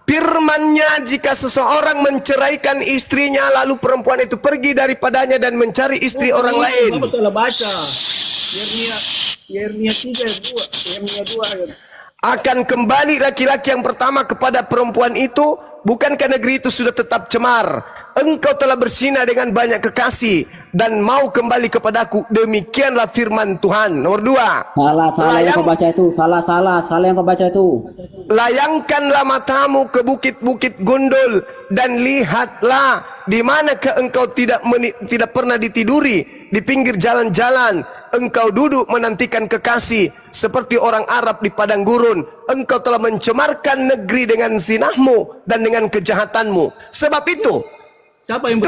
Firman-Nya, jika seseorang menceraikan istrinya lalu perempuan itu pergi daripadanya dan mencari istri orang lain. Kamu salah baca. Yeremia 3:2. Yeremia 2. Akan kembali laki-laki yang pertama kepada perempuan itu, bukankah negeri itu sudah tetap cemar? Engkau telah bersinah dengan banyak kekasih dan mau kembali kepadaku. Demikianlah firman Tuhan. Nomor 2. Salah yang kau baca itu. Salah yang kau baca itu. Layangkanlah matamu ke bukit-bukit gundul dan lihatlah di manakah engkau tidak pernah ditiduri di pinggir jalan-jalan. Engkau duduk menantikan kekasih seperti orang Arab di padang gurun. Engkau telah mencemarkan negeri dengan zinahmu dan dengan kejahatanmu. Sebab itu, siapa yang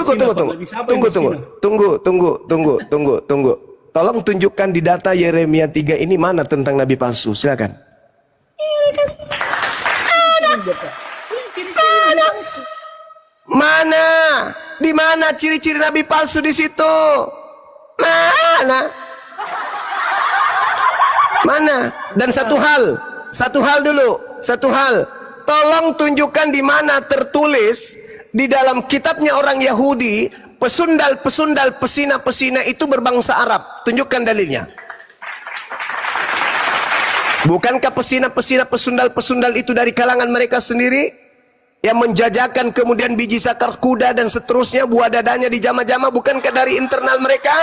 tunggu. Tolong tunjukkan di data Yeremia 3 ini mana tentang nabi palsu. Silakan. Mana? Di mana ciri-ciri nabi palsu di situ? Mana? Dan satu hal dulu. Tolong tunjukkan di mana tertulis di dalam kitabnya orang Yahudi, pesundal-pesundal, pesina-pesina itu berbangsa Arab. Tunjukkan dalilnya. Bukankah pesina-pesina, pesundal-pesundal itu dari kalangan mereka sendiri? Yang menjajakan kemudian biji sakar kuda dan seterusnya, buah dadanya di jama-jama, bukankah dari internal mereka?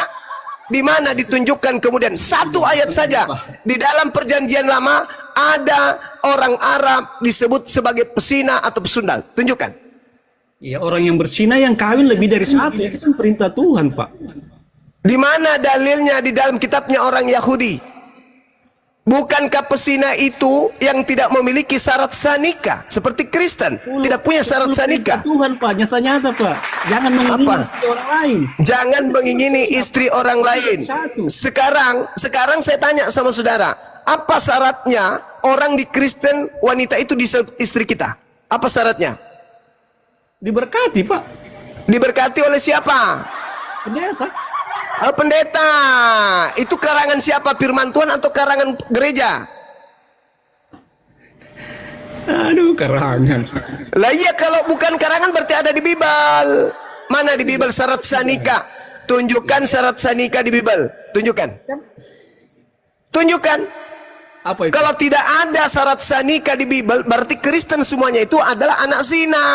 Di mana ditunjukkan kemudian satu ayat saja di dalam perjanjian lama ada orang Arab disebut sebagai pesina atau pesundal? Tunjukkan. Ya, orang yang berzina yang kawin lebih dari satu, itu kan perintah Tuhan, Pak. Di mana dalilnya di dalam kitabnya orang Yahudi? Bukankah pesina itu yang tidak memiliki syarat sanikah seperti Kristen, tidak punya syarat sanikah? Tuhan, Pak, nyata-nyata, Pak. Jangan mengingini istri orang lain. Jangan mengingini istri orang lain. Sekarang saya tanya sama saudara, apa syaratnya orang di Kristen wanita itu di istri kita? Apa syaratnya? Diberkati, Pak. Diberkati oleh siapa? Pendeta. Pendeta. Itu karangan siapa? Firman Tuhan atau karangan gereja? Aduh, karangan. Lah iya, kalau bukan karangan berarti ada di Bible. Mana di Bible syarat sanikah? Tunjukkan syarat sanikah di Bible. Tunjukkan. Apa itu? Kalau tidak ada syarat sanikah di Bible, berarti Kristen semuanya itu adalah anak zina.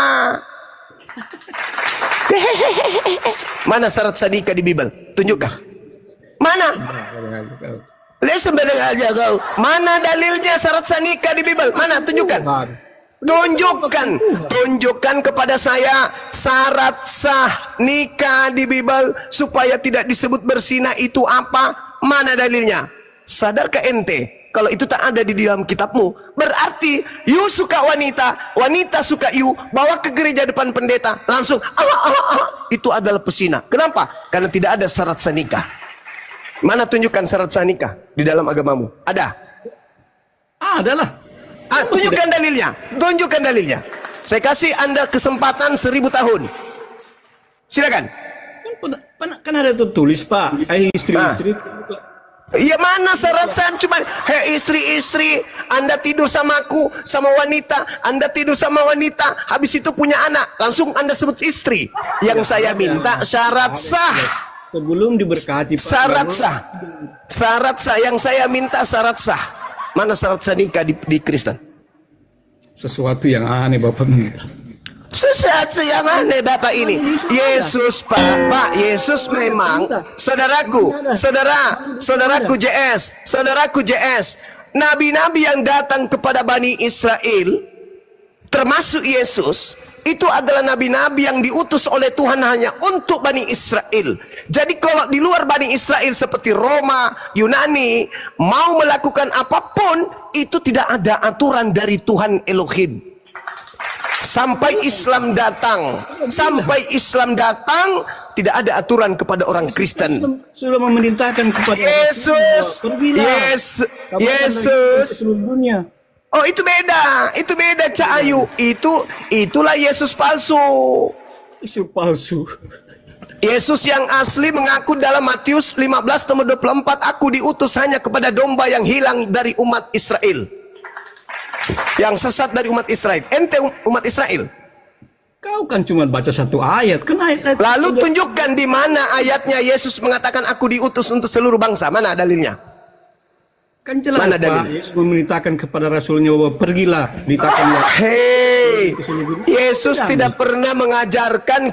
Mana syarat sanikah di Bible? Tunjukkan. Mana? Sebenarnya aja kau. Mana dalilnya syarat sanikah di Bible? Mana? Tunjukkan. Tunjukkan kepada saya syarat sah nikah di Bible supaya tidak disebut berzina itu apa? Mana dalilnya? Sadarkah ente? Kalau itu tak ada di dalam kitabmu, berarti you suka wanita, wanita suka you, bawa ke gereja depan pendeta, langsung itu adalah pesina. Kenapa? Karena tidak ada syarat sah nikah. Mana tunjukkan syarat sah nikah di dalam agamamu? Ada? Adalah. Tunjukkan dalilnya. Tunjukkan dalilnya. Saya kasih Anda kesempatan 1000 tahun. Silakan. Kan ada tertulis, Pak. Istri-istri. Ya mana syarat sah? Cuma hei istri-istri, Anda tidur sama aku, sama wanita, Anda tidur sama wanita, habis itu punya anak, langsung Anda sebut istri. Yang saya minta syarat sah. Sebelum diberkati Pak, syarat sah. Syarat sah yang saya minta syarat sah. Mana syarat sah nikah di Kristen? Sesuatu yang aneh Bapak minta. Sesuatu yang aneh Bapak ini. Yesus Pak Yesus memang saudaraku JS, nabi-nabi yang datang kepada Bani Israel, termasuk Yesus, itu adalah nabi-nabi yang diutus oleh Tuhan hanya untuk Bani Israel. Jadi kalau di luar Bani Israel seperti Roma, Yunani mau melakukan apapun, itu tidak ada aturan dari Tuhan Elohim. Sampai Islam datang, tidak ada aturan kepada orang Kristen. Sudah memerintahkan kepada Yesus. Oh itu beda Cak Ayu. Itulah Yesus palsu. Yesus yang asli mengaku dalam Matius 15 nomor 24, aku diutus hanya kepada domba yang hilang dari umat Israel. Yang sesat dari umat Israel. Ente umat Israel. Kau kan cuma baca satu ayat. Lalu tunjukkan di mana ayatnya Yesus mengatakan aku diutus untuk seluruh bangsa. Mana dalilnya? Kan jelas mana Pak, Yesus memerintahkan kepada Rasulnya bahwa pergilah, ditahkanlah. Hei, Yesus tidak pernah mengajarkan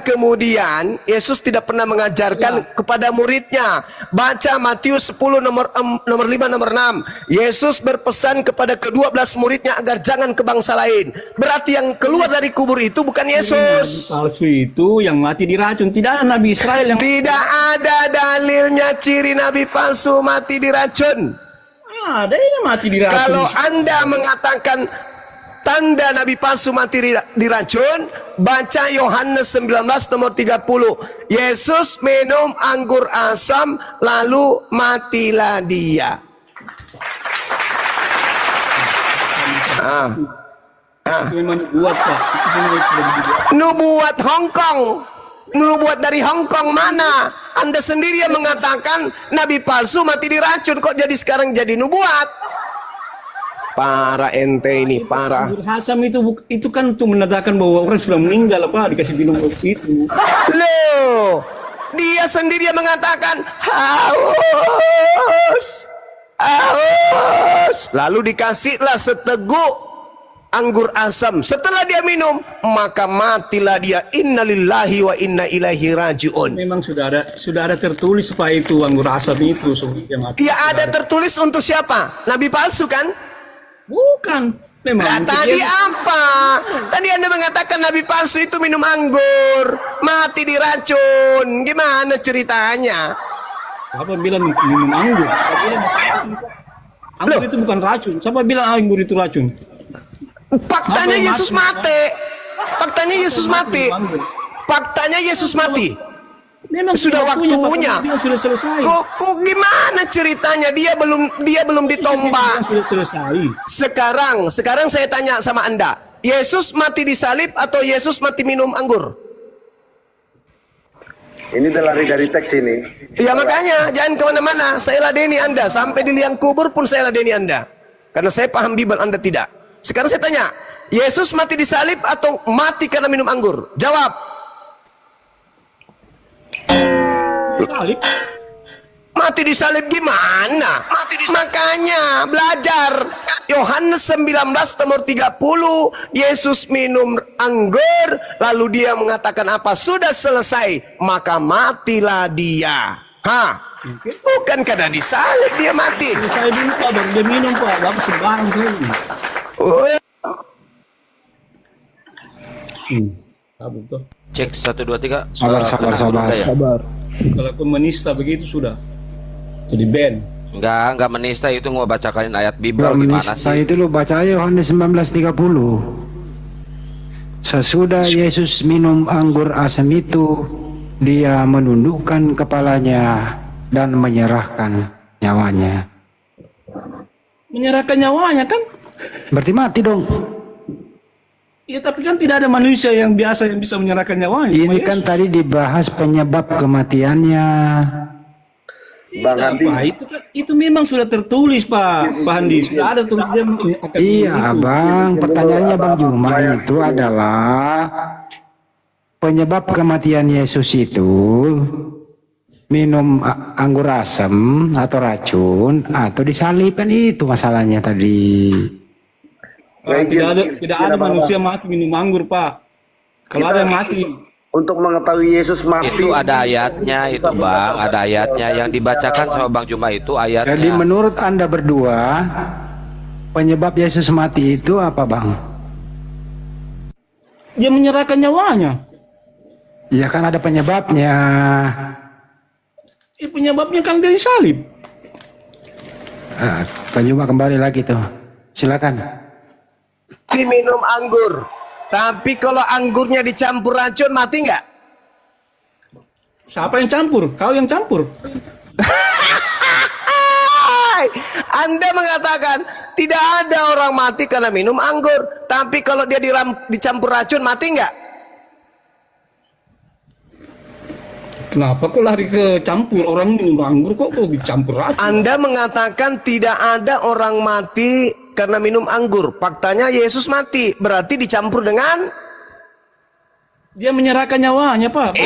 kepada muridnya. Baca Matius 10 nomor 5 nomor 6. Yesus berpesan kepada ke-12 muridnya agar jangan ke bangsa lain. Berarti yang keluar dari kubur itu bukan Yesus. Palsu itu yang mati diracun. Tidak ada Nabi Israel yang... Tidak ada dalilnya ciri Nabi palsu mati diracun. Ada yang mati diracun. Kalau Anda mengatakan tanda Nabi palsu mati diracun, baca Yohanes 19 nomor 30. Yesus minum anggur asam lalu matilah dia. Itu memang nubuat Pak. Nubuat Hongkong. Nubuat dari Hongkong mana? Anda sendiri yang mengatakan Nabi palsu mati diracun, kok jadi sekarang jadi nubuat? Para ente ini, para. Anggur asam itu kan untuk menandakan bahwa orang sudah meninggal Pak, dikasih minum itu. Loh, dia sendiri yang mengatakan haus. Lalu dikasihlah seteguk anggur asam. Setelah dia minum, maka matilah dia. Innalillahi wa inna ilaihi rajiun. Memang sudah ada tertulis Pak itu anggur asam itu. Ya ada tertulis untuk siapa? Nabi palsu kan? Bukan. Memang tadi apa? Tadi Anda mengatakan Nabi palsu itu minum anggur, mati diracun. Gimana ceritanya? Siapa bilang minum anggur? Siapa bilang racun? Anggur itu bukan racun. Siapa bilang anggur itu racun? Faktanya Yesus mati. Faktanya Yesus mati. Sudah waktunya. Sudah selesai. Kok gimana ceritanya? Dia belum ditombak. Sudah selesai. Sekarang saya tanya sama Anda. Yesus mati disalib atau Yesus mati minum anggur? Ini udah lari dari teks ini. Ya makanya jangan kemana-mana. Saya ladeni Anda. Sampai di liang kubur pun saya ladeni Anda. Karena saya paham Bible, Anda tidak. Sekarang saya tanya, Yesus mati disalib atau mati karena minum anggur? Jawab. Mati disalib gimana? Makanya belajar. Yohanes 19 nomor 30, Yesus minum anggur, lalu dia mengatakan apa? Sudah selesai, maka matilah dia. Bukan karena disalib dia mati. Saya dulu Pak, baru dia minum Pak, bapak sembarang sekali. Cek 1 2 3. Sabar. Kalau aku menista begitu sudah jadi band. Enggak menista, itu mau bacakan ayat Bible gimana sih? Itu lo baca aja Yohanes 19:30. Sesudah Yesus minum anggur asam itu, dia menundukkan kepalanya dan menyerahkan nyawanya. Menyerahkan nyawanya kan? Berarti mati dong. Iya, tapi kan tidak ada manusia yang biasa yang bisa menyerahkan nyawanya. Ini kan tadi dibahas penyebab kematiannya. Bang Iya, Handi. Pak, itu memang sudah tertulis, Pak Handi. Sudah ada tulisnya akan Iya, Bang. Pertanyaannya Bang Juma itu adalah penyebab kematian Yesus itu minum anggur asam atau racun atau disalibkan, itu masalahnya tadi. Tidak ada manusia mati minum anggur, Pak. Kalau ada yang mati, untuk mengetahui Yesus mati Itu ada ayatnya itu Bang, ada ayatnya yang dibacakan sama Bang Juma itu ayatnya. Jadi menurut Anda berdua, penyebab Yesus mati itu apa, Bang? dia menyerahkan nyawanya. Ya kan ada penyebabnya. Penyebabnya kan dari salib. Penyebab kembali lagi tuh. Silakan. Diminum anggur. Tapi kalau anggurnya dicampur racun mati nggak? Siapa yang campur? Kau yang campur. Anda mengatakan tidak ada orang mati karena minum anggur. Tapi kalau dia dicampur racun mati nggak? Kenapa kok lari ke campur? Orang minum anggur kok dicampur racun? Anda mengatakan tidak ada orang mati karena minum anggur. Faktanya Yesus mati. Berarti dicampur dengan? Dia menyerahkan nyawanya, Pak.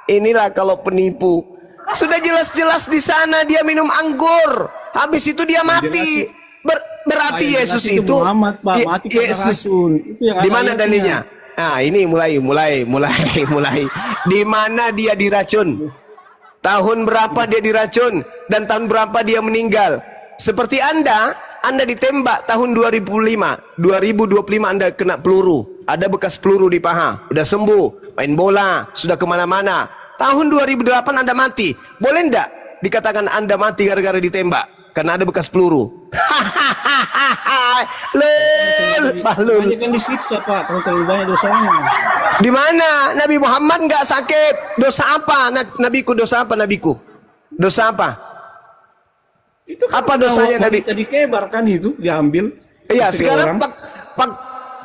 Inilah kalau penipu. Sudah jelas-jelas di sana dia minum anggur. Habis itu dia mati. Berarti Yesus itu Muhammad, Pak. Mati karena Yesus. racun. Itu yang Di ada mana ayatnya. dalilnya? Nah, ini mulai. Di mana dia diracun? Tahun berapa dia diracun? Dan tahun berapa dia meninggal? Seperti Anda ditembak tahun 2005. 2025 Anda kena peluru. Ada bekas peluru di paha. Udah sembuh. Main bola. Sudah kemana-mana. Tahun 2008 Anda mati. Boleh enggak dikatakan Anda mati gara-gara ditembak? Karena ada bekas peluru. Banyak kan di situ, Pak. Terlalu banyak dosanya. Di mana? Nabi Muhammad nggak sakit. Dosa apa? Nabiku dosa apa? Nabiku dosa apa? Itu kan apa dosanya Nabi? Jadi kebar kan itu diambil. Iya, sekarang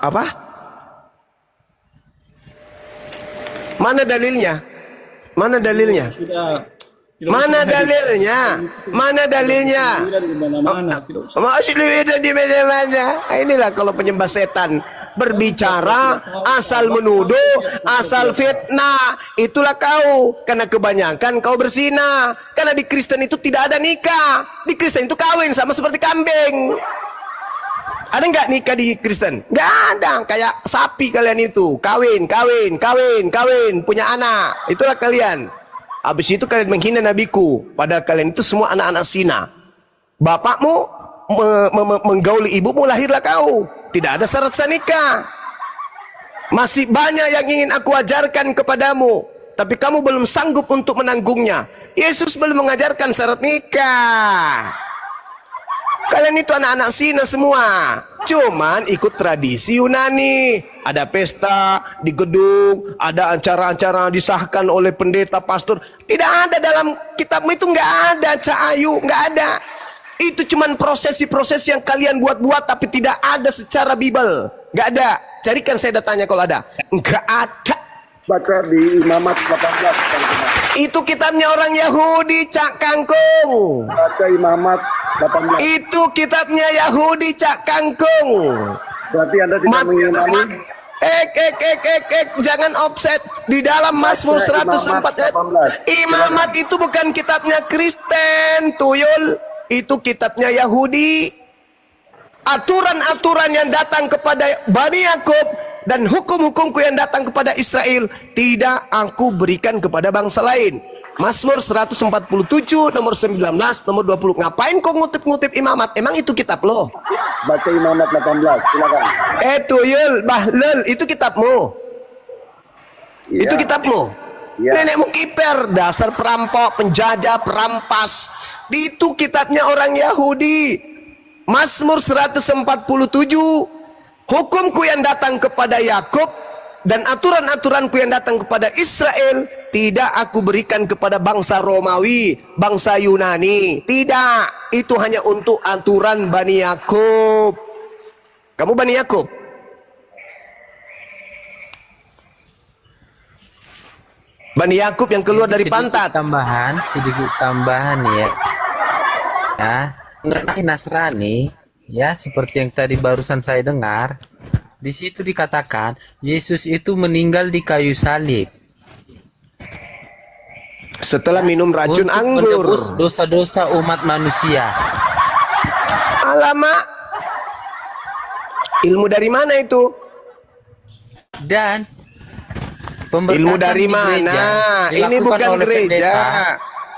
apa? Mana dalilnya? Mana dalilnya? Mana dalilnya? Mana dalilnya? Masih di mana-mana. Inilah kalau penyembah setan berbicara asal menuduh, asal fitnah. Itulah kau. Karena kebanyakan kau berzina. Karena di Kristen itu tidak ada nikah. Di Kristen itu kawin sama seperti kambing. Ada nggak nikah di Kristen? Nggak ada. Kayak sapi kalian itu. Kawin, punya anak. Itulah kalian. Habis itu kalian menghina nabiku. Padahal kalian itu semua anak-anak zina. Bapakmu menggauli ibumu, lahirlah kau. Tidak ada syarat sah nikah. Masih banyak yang ingin aku ajarkan kepadamu, tapi kamu belum sanggup untuk menanggungnya. Yesus belum mengajarkan syarat nikah. Kalian itu anak-anak zina semua. Cuman ikut tradisi Yunani. Ada pesta di gedung, ada acara-acara disahkan oleh pendeta, pastor. Tidak ada dalam kitabmu itu, nggak ada, Cak Ayu, nggak ada. Itu cuman prosesi-prosesi yang kalian buat-buat, tapi tidak ada secara Bible. Nggak ada. Carikan saya datanya kalau ada. Nggak ada. Baca di Imamat 18. Itu kitabnya orang Yahudi, Cak Kangkung. Baca Imamat 18. Itu kitabnya Yahudi, Cak Kangkung. Berarti Anda tidak mengimani. Jangan offset di dalam Mazmur 104. Imamat itu bukan kitabnya Kristen, tuyul. Itu kitabnya Yahudi. Aturan-aturan yang datang kepada Bani Yakub dan hukum-hukumku yang datang kepada Israel tidak aku berikan kepada bangsa lain. Mazmur 147 nomor 19 nomor 20. Ngapain kau ngutip-ngutip Imamat? Emang itu kitab lo? Baca Imamat 18, silakan. Tuyul, bahlul, itu kitabmu. Ya. Itu kitabmu. Ya. Nenekmu kiper, dasar perampok, penjajah, perampas. Itu kitabnya orang Yahudi. Mazmur 147. Hukumku yang datang kepada Yakub dan aturan-aturanku yang datang kepada Israel tidak aku berikan kepada bangsa Romawi, bangsa Yunani. Tidak, itu hanya untuk aturan Bani Yakub. Kamu Bani Yakub? Bani Yakub yang keluar dari pantat. Sedikit tambahan ya. Ya, mengenai Nasrani, ya seperti yang tadi barusan saya dengar, di situ dikatakan Yesus itu meninggal di kayu salib. Setelah minum racun anggur. Menebus dosa-dosa umat manusia. Alamak. Ilmu dari mana itu? Dan ilmu dari mana? Ini bukan gereja.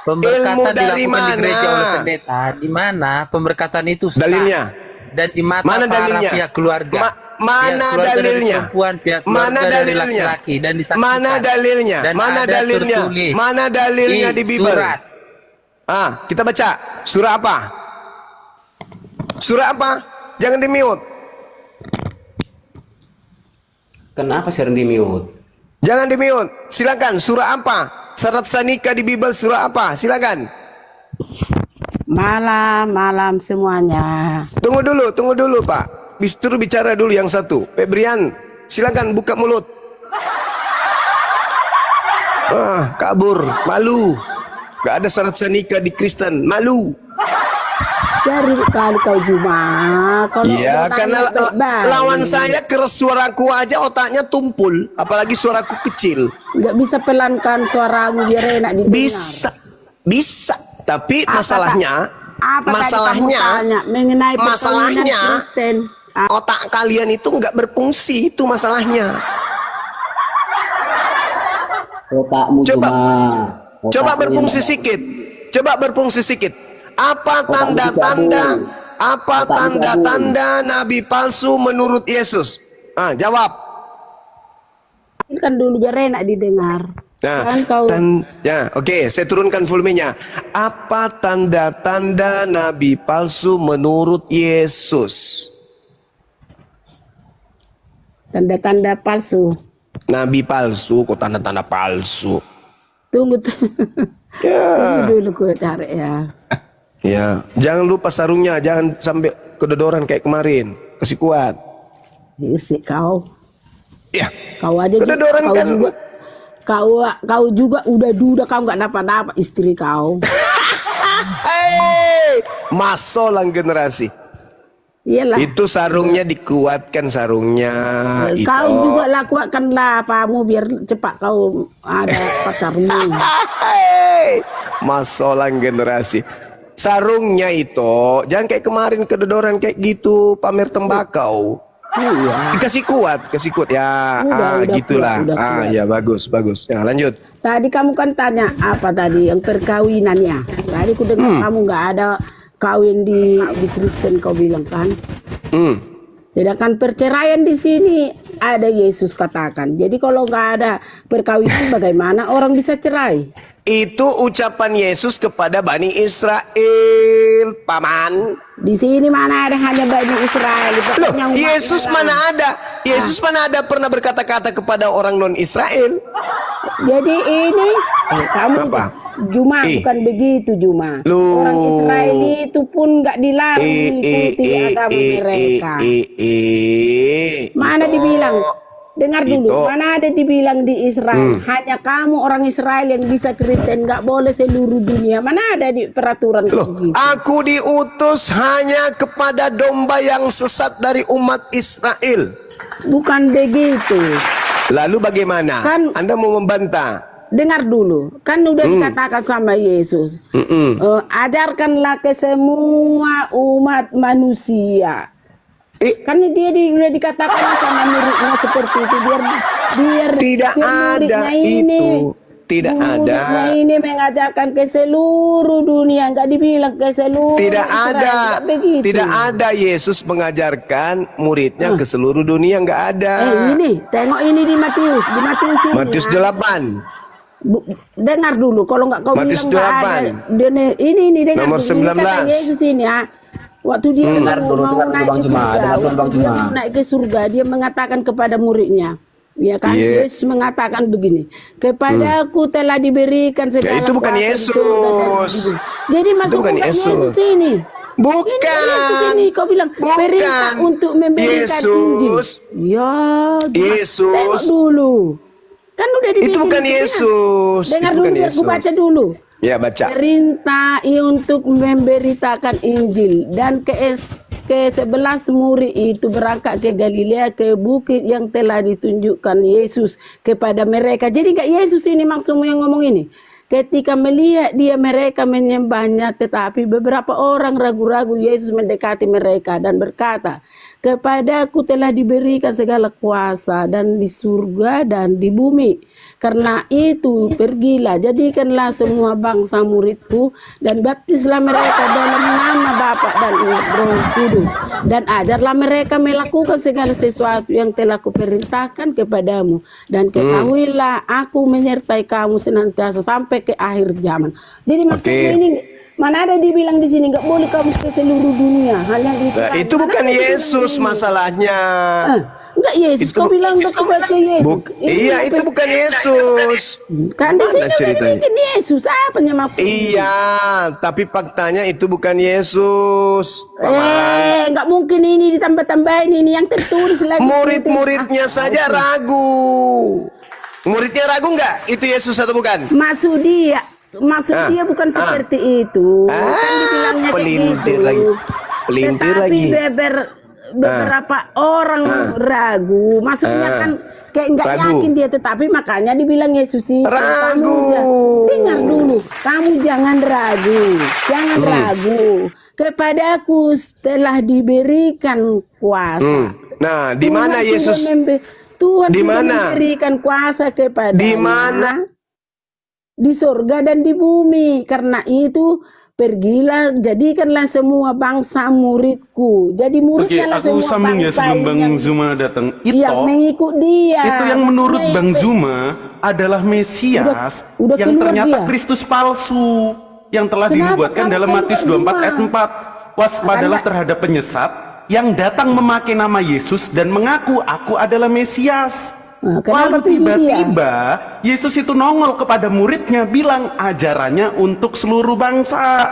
Pemberkatan dari dilakukan mana? di gereja oleh pendeta. Di mana pemberkatan itu sah. Dalilnya? Dan di mata Mana para dalilnya? pihak keluarga. Mana pihak keluarga dari dalilnya? perempuan, pihak keluarga Mana dari dalilnya? laki-laki, dan disaksikan. Mana dalilnya? Dan Mana ada dalilnya? tertulis Mana dalilnya di Bible? Surat. Kita baca. Surah apa? Surah apa? Jangan di-mute. Kenapa sering di-mute? Jangan di-mute. Silakan. Surah apa? Syarat sanika di Bible surah apa? Silakan. Malam semuanya. Tunggu dulu Pak. Bistru bicara dulu yang satu. Febrian, silakan buka mulut. Kabur, malu. Gak ada syarat sanika di Kristen, malu. Dari kali kau Juma. Iya, karena lawan saya keras suaraku aja otaknya tumpul, apalagi suaraku kecil. Nggak bisa pelankan suaramu biar enak didengar. Bisa. Tapi masalahnya mengenai Kristen. Otak kalian itu nggak berfungsi, itu masalahnya. Otakmu Coba berfungsi sedikit. Apa tanda-tanda nabi palsu menurut Yesus? Jawab. Kan dulu biar enak didengar. Oke, saya turunkan volumenya. Apa tanda-tanda nabi palsu menurut Yesus? Tanda-tanda palsu. Nabi palsu, kok tanda-tanda palsu? Tunggu dulu gue cari ya. Ya, jangan lupa sarungnya, jangan sampai kedodoran kayak kemarin. Kasih kuat. Usik kau. Ya. Kau aja kedodoran kau kan. Juga, kau juga udah duda kau nggak dapat istri kau. Masolang generasi. Iyalah. Itu sarungnya dikuatkan sarungnya. Kau juga lakukanlah apamu biar cepat kau ada pacarmu. Masolang generasi. Sarungnya itu jangan kayak kemarin kedodoran kayak gitu pamer tembakau. Iya. Kasih kuat ya. Udah Gitulah. Kuat. Ya bagus. Ya lanjut. Tadi kamu kan tanya apa tadi yang perkawinannya. Tadi ku dengar kamu nggak ada kawin di Kristen kau bilang kan. Sedangkan perceraian di sini ada Yesus katakan. Jadi kalau nggak ada perkawinan bagaimana orang bisa cerai? Itu ucapan Yesus kepada Bani Israel, paman. Di sini mana ada hanya Bani Israel? Loh, Yesus mana ada? Yesus mana ada pernah berkata-kata kepada orang non Israel? Jadi ini kamu apa? Juma bukan begitu Juma. Orang Israel itu pun nggak dilarang mengikuti agama mereka. Mana dibilang? Dengar dulu, mana ada dibilang di Israel hanya kamu orang Israel yang bisa Kristen, nggak boleh seluruh dunia. Mana ada di peraturan begitu? Aku diutus hanya kepada domba yang sesat dari umat Israel. Bukan begitu. Lalu bagaimana? Kan, Anda mau membantah? Dengar dulu, kan udah dikatakan sama Yesus, ajarkanlah ke semua umat manusia. Kan dia udah dikatakan sama muridnya seperti itu biar tidak ada ini, tidak ada. Ini mengajarkan ke seluruh dunia, nggak dibilang ke seluruh. Tidak Israel, ada, tidak ada Yesus mengajarkan muridnya ke seluruh dunia, nggak ada. Ini tengok ini di Matius ini. Matius 8. Dengar dulu, kalau nggak kau Matius bilang nggak ada. Ini dengar nomor dulu, 19. kata Yesus ini ya. Waktu dia mau naik ke surga, dia mengatakan kepada muridnya, ya kan? Yesus mengatakan begini, kepadaku telah diberikan segala itu bukan Yesus. Jadi masuk bukan Yesus ini. Bukan. Ini kau bilang perintah untuk memberikan Injil. Ya, Yesus. Tengok dulu. Kan udah dibikin. Itu bukan Yesus. Dengar Itu dulu, bukan biar aku Yesus. baca dulu. Ya, baca. Perintah untuk memberitakan Injil dan ke-11 murid itu berangkat ke Galilea, ke bukit yang telah ditunjukkan Yesus kepada mereka. Jadi enggak Yesus ini maksudnya yang ngomong ini. Ketika melihat dia mereka menyembahnya, tetapi beberapa orang ragu-ragu. Yesus mendekati mereka dan berkata, kepadaku telah diberikan segala kuasa dan di surga dan di bumi. Karena itu pergilah, jadikanlah semua bangsa muridku dan baptislah mereka dalam nama Bapa dan Roh Kudus. Dan ajarlah mereka melakukan segala sesuatu yang telah kuperintahkan kepadamu. Dan ketahuilah aku menyertai kamu senantiasa sampai ke akhir zaman. Jadi maksudnya ini mana ada dibilang di sini nggak boleh kamu ke seluruh dunia, hanya di Itu bukan Yesus masalahnya. Enggak Yesus, kau bilang udah kau baca Yesus. Iya, itu bukan Yesus. Kan di sini udah ceritanya? dibikin Yesus, apa maksudnya? Iya, tapi faktanya itu bukan Yesus. Nggak mungkin ini ditambah-tambahin ini yang tertulis lagi. Murid-muridnya saja ragu. Muridnya ragu nggak? Itu Yesus atau bukan? Maksud dia bukan seperti itu. Kan dibilangnya pelintir gitu. lagi. Pelintir Tetapi lagi. beberapa orang ragu. Maksudnya kan kayak nggak yakin dia, tetapi makanya dibilang Yesus itu ragu. Dengar dulu, kamu jangan ragu, jangan ragu. Kepadaku telah diberikan kuasa. Nah, di mana Yesus? Tuhan di sudah mana? memberikan kuasa kepada di mana? Di surga dan di bumi. Karena itu pergilah, jadikanlah semua bangsa muridku. Jadi muridnya lah semua bangsa. Oke, aku sambung ya sebelum Bang Zuma datang. Yang mengikut dia. Itu yang menurut Bang Zuma adalah Mesias udah yang ternyata dia. Kristus palsu yang telah dinubuatkan dalam Matius 24 ayat 4. Waspadalah terhadap penyesat yang datang memakai nama Yesus dan mengaku aku adalah Mesias. Lalu tiba-tiba Yesus itu nongol kepada muridnya bilang ajarannya untuk seluruh bangsa.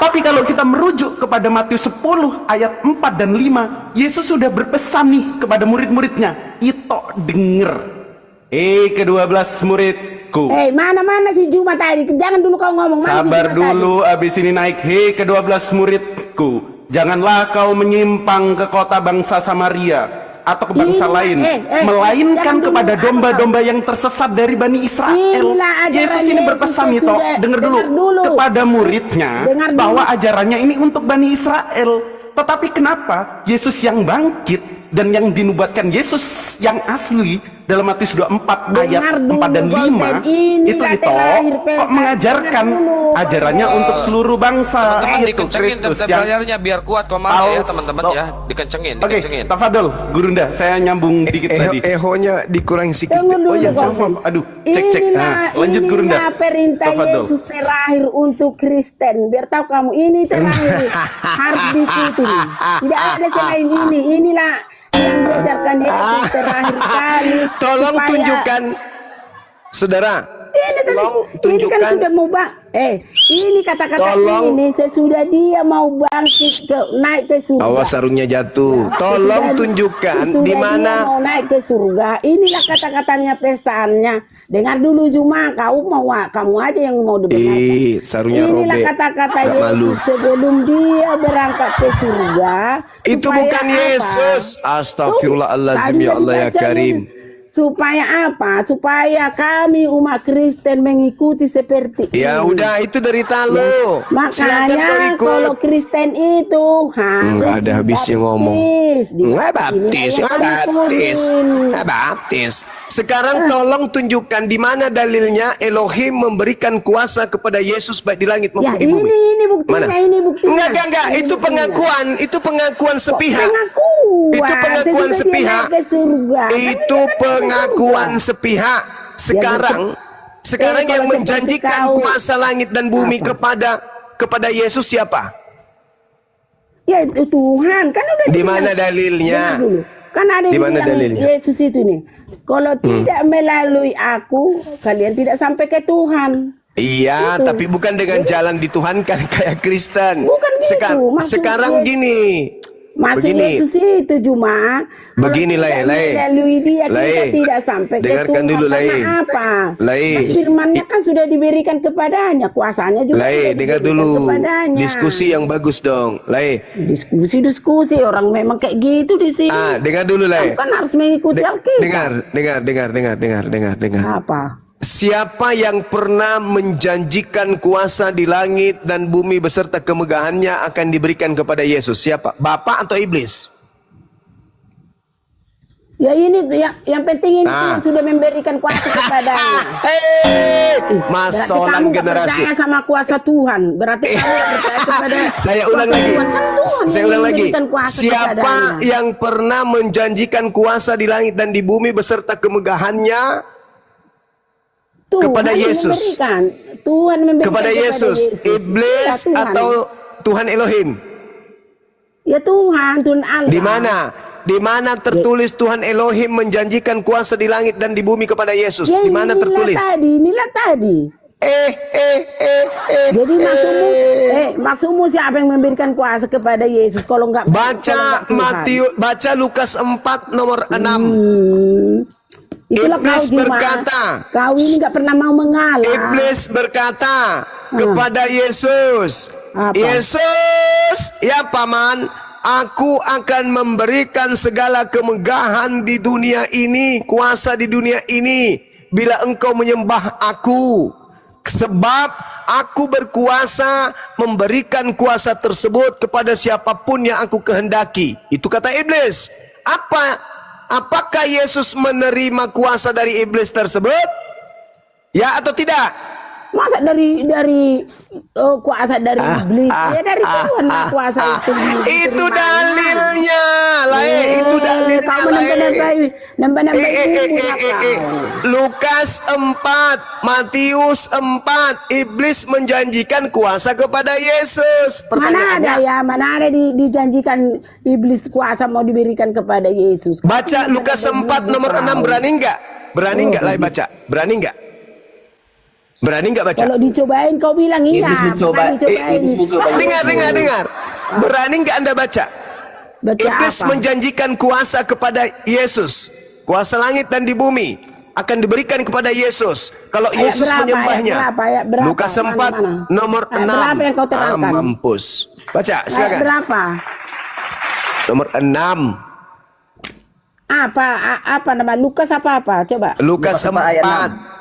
Tapi kalau kita merujuk kepada Matius 10 ayat 4 dan 5, Yesus sudah berpesan nih kepada murid-muridnya, "Ito denger. Ke-12 muridku." Mana si Juma tadi? Jangan dulu kau ngomong. Sabar dulu, abis ini naik. Ke-12 muridku. Janganlah kau menyimpang ke kota bangsa Samaria atau ke bangsa lain, melainkan kepada domba-domba yang tersesat dari Bani Israel. Yesus ini berpesan itu, dengar dulu, kepada muridnya bahwa ajarannya ini untuk Bani Israel. Tetapi kenapa Yesus yang bangkit dan yang dinubuatkan Yesus yang asli dalam Matius 24 ayat 4 dan 5 itu kok mengajarkan ajarannya untuk seluruh bangsa. Teman-teman dikencengin layarnya biar kuat komandonya ya teman-teman ya, dikencengin. Oke, Tafadol, Gurunda, saya nyambung dikit tadi. Ehonya dikurangi sedikit. Oh ya, aduh, cek. Nah, lanjut Gurunda. Inilah perintah Yesus terakhir untuk Kristen. Biar tahu kamu ini terakhir harus diikuti. Tidak ada selain ini. Inilah yang diajarkan Yesus terakhir kali. Tolong tunjukkan, saudara. Tolong tunjukkan. Ini kan sudah mau ini kata-kata ini sesudah dia mau bangkit naik ke surga. Awas sarungnya jatuh. Tolong tunjukkan di mana mau naik ke surga. Inilah kata-katanya pesannya. Dengar dulu Juma, kamu aja yang mau dibenarkan. Sarungnya inilah robek. kata-kata Yesus sebelum dia berangkat ke surga. Itu bukan Yesus. Astagfirullahaladzim, ya Allah ya Karim. Supaya apa? Supaya kami umat Kristen mengikuti seperti ini. Ya udah, itu derita lo. Makanya kalau Kristen itu nggak ada habisnya ngomong. Nggak baptis. Sekarang tolong tunjukkan di mana dalilnya Elohim memberikan kuasa kepada Yesus baik di langit maupun di bumi. Ini buktinya, ini buktinya. Enggak. Itu pengakuan sepihak. Itu pengakuan sepihak. Itu pengakuan sepihak. Sekarang yang menjanjikan kuasa langit dan bumi kepada Yesus siapa? Ya itu Tuhan. Kan udah di mana dalilnya? Kan ada di mana dalilnya? Yesus itu nih. Kalau tidak melalui aku, kalian tidak sampai ke Tuhan. Iya, tapi bukan dengan jalan dituhankan kayak Kristen. Bukan gitu. Sekarang gini, Masuk Begini. Yesus itu cuma Begini, Lai. melalui dia kita tidak sampai ke Dengarkan Tuhan. dulu, Lai. Karena apa? Lai. Mas firmannya kan sudah diberikan kepadanya, kuasanya juga sudah Dengar diberikan dulu. kepadanya. Diskusi yang bagus dong, Lai. Diskusi orang memang kayak gitu di sini. Dengar dulu, Lai. Kamu kan harus mengikuti Alkitab. Dengar. Apa? Siapa yang pernah menjanjikan kuasa di langit dan bumi beserta kemegahannya akan diberikan kepada Yesus? Siapa? Bapak atau iblis? Ya ini yang penting ini Tuhan sudah memberikan kuasa kepadanya. Mas Berarti Solan kamu nggak generasi. percaya sama kuasa Tuhan. Berarti kamu nggak percaya kepada Saya kuasa ulang lagi. Tuhan. Kan Tuhan Saya yang ulang lagi. memberikan kuasa Siapa kepadanya. yang pernah menjanjikan kuasa di langit dan di bumi beserta kemegahannya kepada Yesus? Tuhan memberikan Kepada Yesus. Iblis Ya, Tuhan. atau Tuhan Elohim? Ya Tuhan Allah. Di mana? Di mana tertulis Tuhan Elohim menjanjikan kuasa di langit dan di bumi kepada Yesus? Ya, Di mana tertulis? Inilah tadi. Jadi maksudmu siapa yang memberikan kuasa kepada Yesus kalau enggak Baca Lukas 4 nomor 6. Itulah Iblis kau berkata, kau ini nggak pernah mau mengalah. Iblis berkata kepada Yesus, Yesus, ya paman, aku akan memberikan segala kemegahan di dunia ini, kuasa di dunia ini, bila engkau menyembah aku. Sebab aku berkuasa memberikan kuasa tersebut kepada siapapun yang aku kehendaki. Itu kata iblis. Apakah Yesus menerima kuasa dari iblis tersebut? Ya atau tidak? Masa dari kuasa dari iblis? Ya dari Tuhan lah kuasa itu. Itu dalilnya, itu dalilnya. Kamu nambah Lukas 4, Matius 4, iblis menjanjikan kuasa kepada Yesus. Mana ada dijanjikan iblis kuasa mau diberikan kepada Yesus. Baca Lukas 4 nomor 6, berani enggak? Berani enggak lah baca? Berani enggak? Berani nggak baca? Kalau dicobain kau bilang iya. Dengar. Berani nggak Anda baca? Iblis menjanjikan kuasa kepada Yesus. Kuasa langit dan di bumi akan diberikan kepada Yesus. Kalau Yesus menyembahnya. Lukas 4 nomor 6. Berapa yang kau terangkan? Mampus. Baca, silakan. Berapa? Nomor 6. Apa nama Lukas apa? Coba. Lukas 4.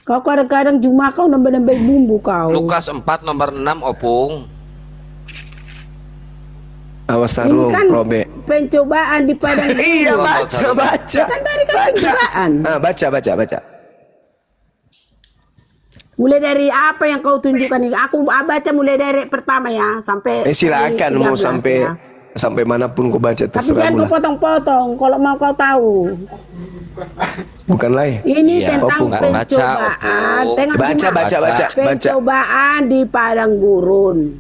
Kau kadang-kadang cuma kau nambah bumbu kau. Lukas 4 nomor 6 opung. Awas sarung, kan probe. Pencobaan di padang gurun. Iya baca. Kan tadi kan pencobaan. Baca. Mulai dari apa yang kau tunjukkan ini? Aku baca mulai dari pertama ya sampai. Silakan mau sampai manapun kau baca terserah. Tapi jangan kau potong-potong kalau mau kau tahu. Bukan lain. Ini tentang pencobaan. Baca. Pencobaan di padang gurun.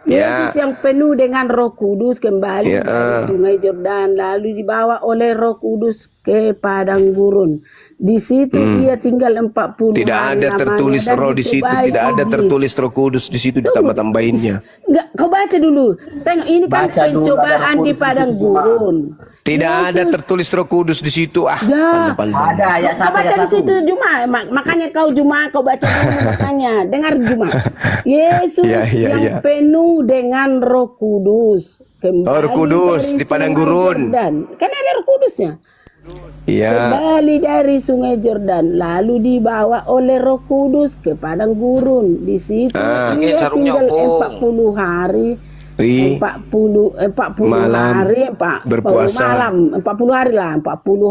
Yesus yang penuh dengan Roh Kudus kembali dari Sungai Yordan, lalu dibawa oleh Roh Kudus ke padang gurun. Di situ dia tinggal 40 Tidak hari ada tertulis roh di situ, tidak ada tertulis Roh Kudus di situ ditambah-tambahinnya. Enggak, kau baca dulu. Tengok ini kan pencobaan di padang gurun. Tidak ada tertulis Roh Kudus di situ. Ada ya, kau baca di situ Juma. Makanya kau Juma kau baca dulu makanya. Dengar Juma. Yesus yang penuh dengan Roh Kudus. Roh Kudus di padang gurun. Kan ada Roh Kudusnya. Kembali dari Sungai Yordan, lalu dibawa oleh Roh Kudus ke padang gurun. Di situ dia tinggal 40 hari. 40 hari berpuasa. 40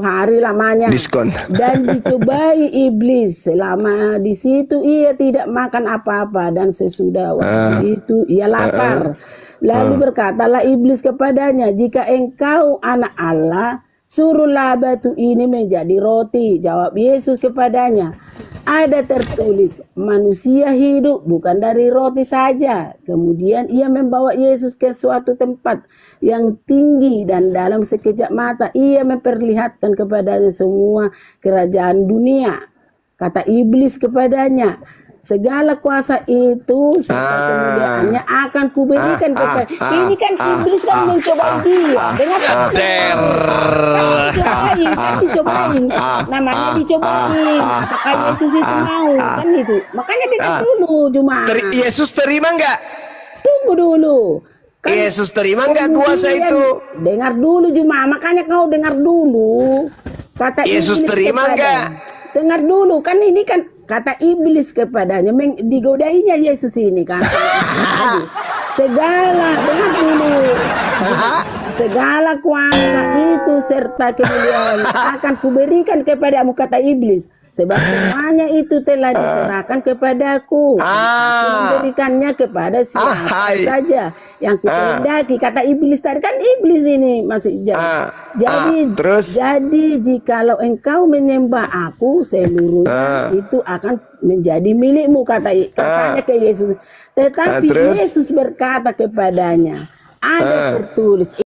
hari lamanya. Diskon. Dan dicobai iblis selama di situ ia tidak makan apa-apa, dan sesudah waktu itu ia lapar. Lalu berkatalah iblis kepadanya, jika engkau anak Allah, suruhlah batu ini menjadi roti. Jawab Yesus kepadanya, ada tertulis, manusia hidup bukan dari roti saja. Kemudian ia membawa Yesus ke suatu tempat yang tinggi, dan dalam sekejap mata ia memperlihatkan kepadanya semua kerajaan dunia. Kata iblis kepadanya, segala kuasa itu serta kemuliaannya akan kuberikan kepada. Ini kan iblis kan mencoba dia. Dengar dicobain. Namanya dicobain. Apakah Yesus itu mau? Kan itu. Makanya dengar dulu cuma. Yesus terima nggak? Tunggu dulu. Kan Yesus terima nggak kuasa itu? Dengar dulu cuma. Makanya kau dengar dulu. Kata Yesus terima nggak? Dengar dulu, kan ini kan kata iblis kepadanya, digodainya Yesus ini kan. Dengar dulu, segala kuasa itu serta kemuliaan akan kuberikan kepadamu, kata iblis. Sebab semuanya itu telah diserahkan kepadaku. Memberikannya kepada siapa saja yang kuhendaki. Kata iblis tadi, kan iblis ini masih jauh. Jadi jikalau engkau menyembah aku, seluruhnya itu akan menjadi milikmu, katanya ke Yesus. Tetapi Yesus berkata kepadanya, ada tertulis.